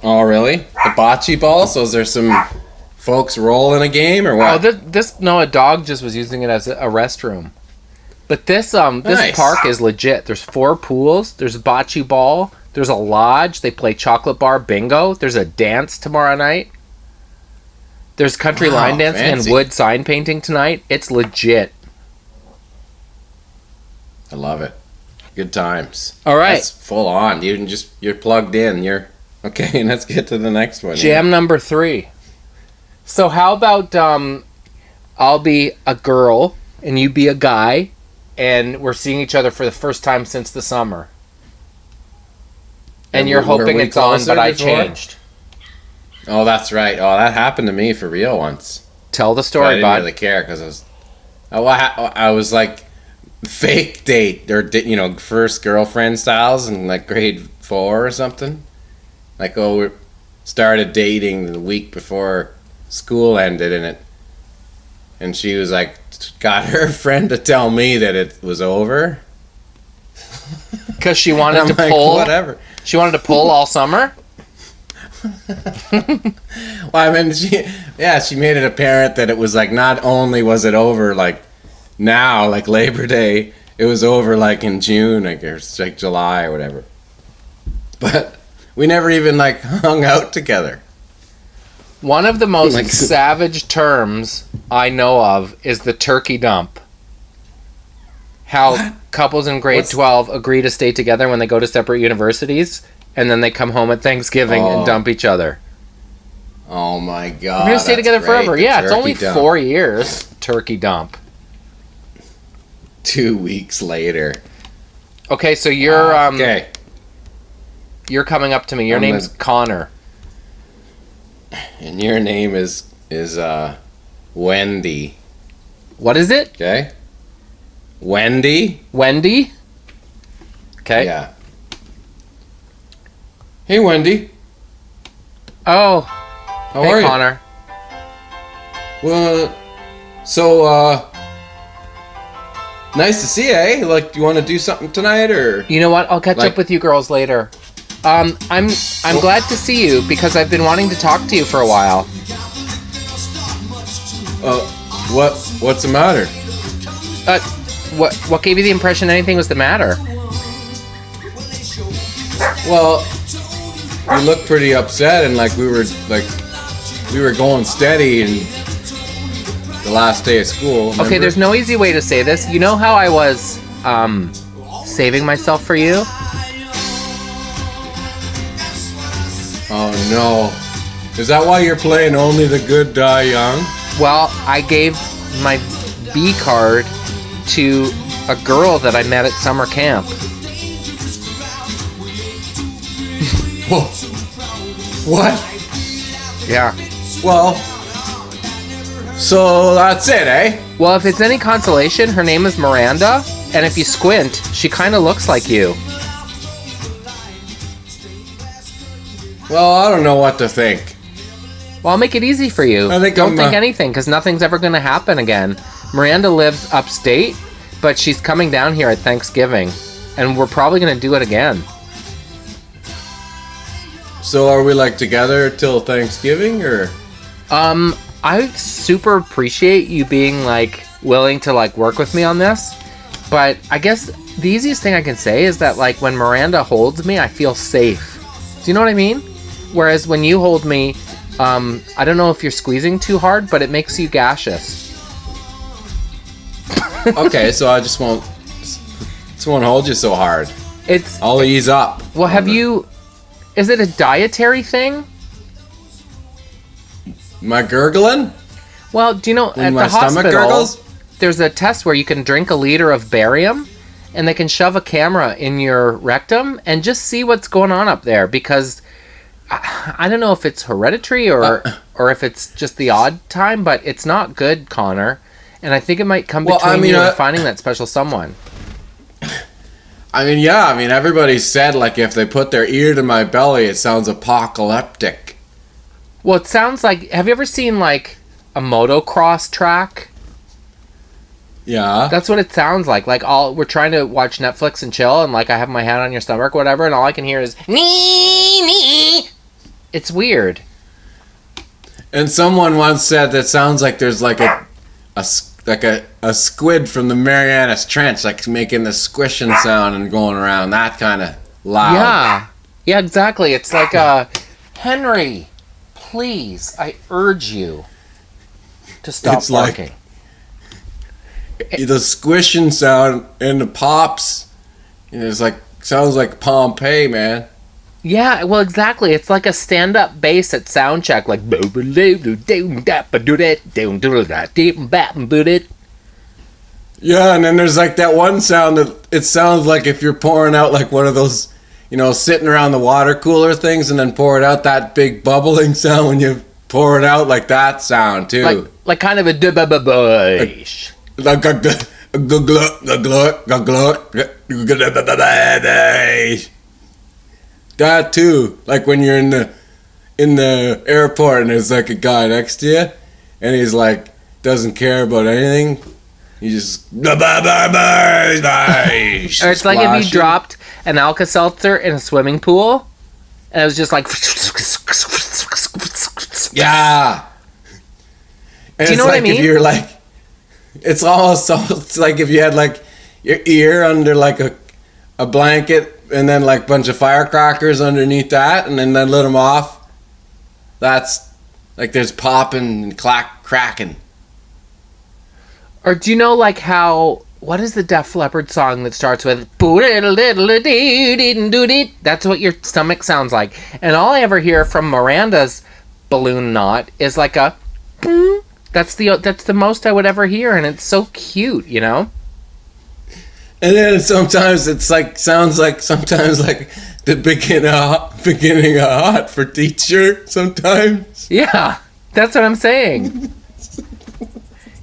Speaker 2: Oh, really? The bocce ball? So is there some folks rolling a game or what?
Speaker 3: Oh, a dog just was using it as a restroom. But this
Speaker 2: Nice.
Speaker 3: park is legit. There's 4 pools. There's a bocce ball. There's a lodge. They play chocolate bar bingo. There's a dance tomorrow night. There's country line dancing
Speaker 2: fancy.
Speaker 3: and wood sign painting tonight. It's legit.
Speaker 2: I love it. Good times.
Speaker 3: All right.
Speaker 2: That's full on. You're plugged in. You're okay. Let's get to the next one.
Speaker 3: Jam number 3. So how about I'll be a girl and you be a guy, and we're seeing each other for the first time since the summer. And you're hoping it's on, but I changed.
Speaker 2: Oh, that's right. Oh, that happened to me for real once.
Speaker 3: Tell the
Speaker 2: I
Speaker 3: story,
Speaker 2: didn't
Speaker 3: bud.
Speaker 2: really care because I was like fake date or first girlfriend styles in like grade 4 or something. Like we started dating the week before school ended, and she was like got her friend to tell me that it was over
Speaker 3: Because she wanted to
Speaker 2: like,
Speaker 3: pull.
Speaker 2: whatever.
Speaker 3: She wanted to pull all summer.
Speaker 2: Well, I mean, she made it apparent that it was like not only was it over like now, like Labor Day, it was over like in June, like or like July or whatever. But we never even like hung out together.
Speaker 3: One of the most
Speaker 2: Like-
Speaker 3: savage terms I know of is the turkey dump. How couples in grade 12 agree to stay together when they go to separate universities, and then they come home at Thanksgiving and dump each other.
Speaker 2: Oh my god!
Speaker 3: We're gonna stay
Speaker 2: that's
Speaker 3: together
Speaker 2: great.
Speaker 3: forever.
Speaker 2: The
Speaker 3: Yeah, it's only
Speaker 2: turkey dump.
Speaker 3: 4 years. Turkey dump.
Speaker 2: 2 weeks later.
Speaker 3: Okay, so you're
Speaker 2: Okay.
Speaker 3: you're coming up to me. Your
Speaker 2: I'm
Speaker 3: name's
Speaker 2: the-
Speaker 3: Connor.
Speaker 2: And your name is Wendy.
Speaker 3: What is it?
Speaker 2: Okay. Wendy.
Speaker 3: Wendy? Okay.
Speaker 2: Yeah. Hey, Wendy.
Speaker 3: Oh,
Speaker 2: How
Speaker 3: hey
Speaker 2: are you?
Speaker 3: Connor.
Speaker 2: Well, so nice to see you. Eh? Like, do you want to do something tonight, or?
Speaker 3: You know what? I'll catch
Speaker 2: Like-
Speaker 3: up with you girls later. I'm glad to see you because I've been wanting to talk to you for a while.
Speaker 2: What's the matter?
Speaker 3: What gave you the impression anything was the matter?
Speaker 2: Well, you look pretty upset, and like we were going steady in the last day of school.
Speaker 3: Okay,
Speaker 2: remember?
Speaker 3: there's no easy way to say this. You know how I was saving myself for you?
Speaker 2: Oh no. Is that why you're playing Only the Good Die Young?
Speaker 3: Well, I gave my B card to a girl that I met at summer camp.
Speaker 2: Whoa. What?
Speaker 3: Yeah.
Speaker 2: Well, so that's it, eh?
Speaker 3: Well, if it's any consolation, her name is Miranda, and if you squint, she kind of looks like you.
Speaker 2: Well, I don't know what to think.
Speaker 3: Well, I'll make it easy for you.
Speaker 2: I think
Speaker 3: Don't
Speaker 2: I'm,
Speaker 3: think anything, because nothing's ever going to happen again. Miranda lives upstate, but she's coming down here at Thanksgiving, and we're probably going to do it again.
Speaker 2: So are we like together till Thanksgiving, or?
Speaker 3: I super appreciate you being like willing to like work with me on this, but I guess the easiest thing I can say is that like when Miranda holds me, I feel safe. Do you know what I mean? Whereas when you hold me, I don't know if you're squeezing too hard, but it makes you gaseous.
Speaker 2: Okay, so I just won't hold you so hard. I'll ease up.
Speaker 3: Well, is it a dietary thing?
Speaker 2: My gurgling?
Speaker 3: Well, do you know,
Speaker 2: When
Speaker 3: at
Speaker 2: my
Speaker 3: the
Speaker 2: stomach
Speaker 3: hospital,
Speaker 2: gurgles?
Speaker 3: there's a test where you can drink a liter of barium, and they can shove a camera in your rectum and just see what's going on up there, because I don't know if it's hereditary or if it's just the odd time, but it's not good, Connor. And I think it might come between you and finding that special someone.
Speaker 2: I mean, yeah. I mean, everybody said, like, if they put their ear to my belly, it sounds apocalyptic.
Speaker 3: Well, it sounds like... Have you ever seen, like, a motocross track?
Speaker 2: Yeah.
Speaker 3: That's what it sounds like. Like, we're trying to watch Netflix and chill, and, like, I have my hand on your stomach or whatever, and all I can hear is... Nee, nee. It's weird.
Speaker 2: And someone once said that sounds like there's, like, a squid from the Marianas Trench, like making the squishing sound and going around, that kind of loud.
Speaker 3: Yeah, exactly. It's like Henry, please, I urge you to stop
Speaker 2: It's
Speaker 3: barking.
Speaker 2: Like the squishing sound and the pops, it's like, sounds like Pompeii, man.
Speaker 3: Yeah, well, exactly. It's like a stand-up bass at sound check, like...
Speaker 2: Yeah, and then there's like that one sound that it sounds like if you're pouring out like one of those, sitting around the water cooler things and then pour it out, that big bubbling sound when you pour it out, like that sound too.
Speaker 3: Like kind of a dub-bub-bub-ish.
Speaker 2: Like a that too. Like when you're in the airport and there's like a guy next to you and he's like doesn't care about anything. You just
Speaker 3: Or it's like if you dropped an Alka-Seltzer in a swimming pool and it was just like...
Speaker 2: Yeah. And
Speaker 3: do you know what I mean?
Speaker 2: If you're like, it's almost it's like if you had like your ear under like a blanket and then like a bunch of firecrackers underneath that and then lit them off. That's like there's popping and cracking.
Speaker 3: Or do you know like how... What is the Def Leppard song that starts with... That's what your stomach sounds like. And all I ever hear from Miranda's balloon knot is like a... That's the most I would ever hear, and it's so cute, And
Speaker 2: then sometimes it's like sounds like sometimes like the beginning of Hot for Teacher sometimes.
Speaker 3: Yeah, that's what I'm saying.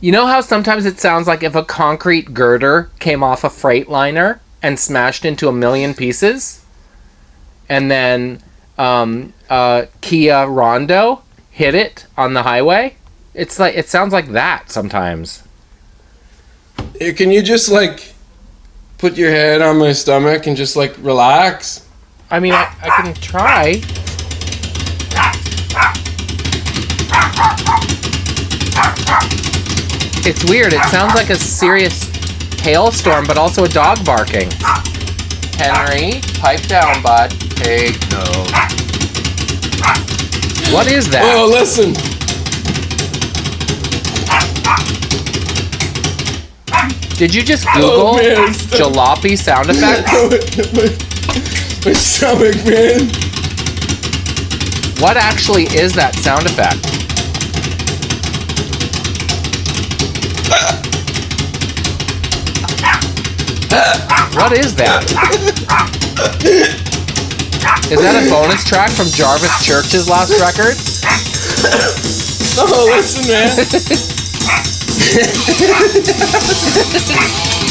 Speaker 3: You know how sometimes it sounds like if a concrete girder came off a Freightliner and smashed into a million pieces? And then Kia Rondo hit it on the highway? It's like, it sounds like that sometimes.
Speaker 2: Can you just like put your head on my stomach and just like relax?
Speaker 3: I mean, I can try. It's weird. It sounds like a serious hailstorm, but also a dog barking. Henry, pipe down, bud. Take note. What is that?
Speaker 2: Oh, listen.
Speaker 3: Did you just Google jalopy sound effects?
Speaker 2: My stomach, man.
Speaker 3: What actually is that sound effect? What is that? Is that a bonus track from Jarvis Church's last record?
Speaker 2: Oh, listen, man.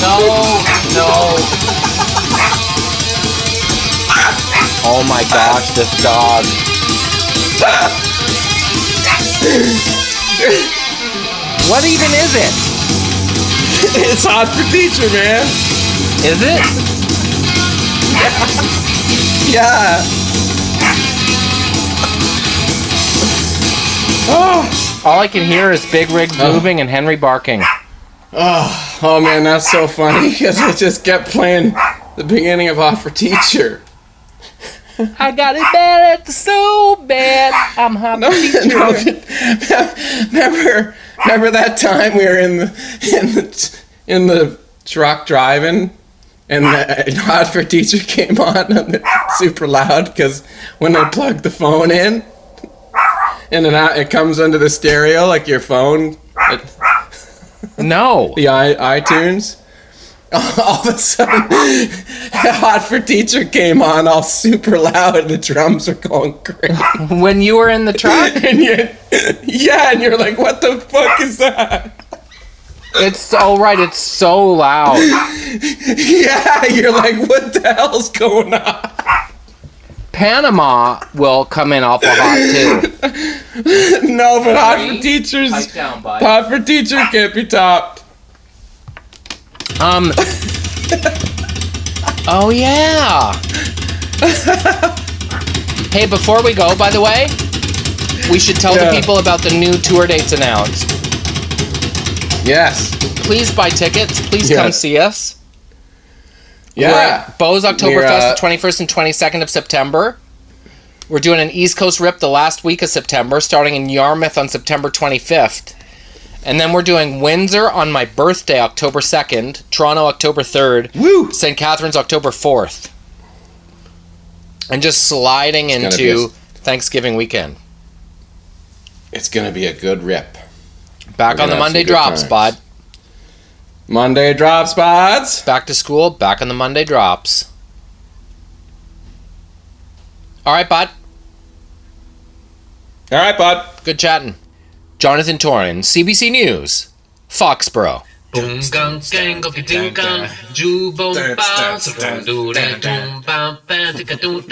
Speaker 3: No. Oh my gosh, this dog. What even is it?
Speaker 2: It's Hot for Teacher, man.
Speaker 3: Is it?
Speaker 2: Yeah.
Speaker 3: Oh, all I can hear is big rigs moving and Henry barking.
Speaker 2: Oh man, that's so funny because I just kept playing the beginning of Hot for Teacher.
Speaker 3: I got it bad at the so bad. I'm hot teacher.
Speaker 2: Remember that time we were in the truck driving, and the Hot for Teacher came on and super loud because when I plugged the phone in, and then it comes under the stereo like your phone.
Speaker 3: No.
Speaker 2: The iTunes. All of a sudden, Hot for Teacher came on all super loud and the drums were going crazy.
Speaker 3: When you were in the truck?
Speaker 2: And you're like, what the fuck is that?
Speaker 3: It's right, it's so loud.
Speaker 2: Yeah, you're like, what the hell's going on?
Speaker 3: Panama will come in awful hot too.
Speaker 2: No, but Hot for Teachers.
Speaker 3: Pipe down, bud.
Speaker 2: Hot for Teacher can't be topped.
Speaker 3: Oh yeah. Hey, before we go, by the way, we should tell the people about the new tour dates announced.
Speaker 2: Yes.
Speaker 3: Please buy tickets. Please come see us.
Speaker 2: Yeah.
Speaker 3: We're at Beau's Oktoberfest, the 21st and 22nd of September. We're doing an East Coast Rip the last week of September, starting in Yarmouth on September 25th. And then we're doing Windsor on my birthday, October 2nd, Toronto, October 3rd,
Speaker 2: Woo!
Speaker 3: St. Catharines, October 4th. And just sliding into Thanksgiving weekend.
Speaker 2: It's going to be a good rip.
Speaker 3: Back on the Monday drops, bud.
Speaker 2: Monday drops, buds.
Speaker 3: Back to school, back on the Monday drops. All right, bud.
Speaker 2: All right, bud.
Speaker 3: Good chatting. Jonathan Torrens, CBC News, Foxborough.
Speaker 5: Boom gang gang go ding gang ju boom bounce boom do boom bam bam tika do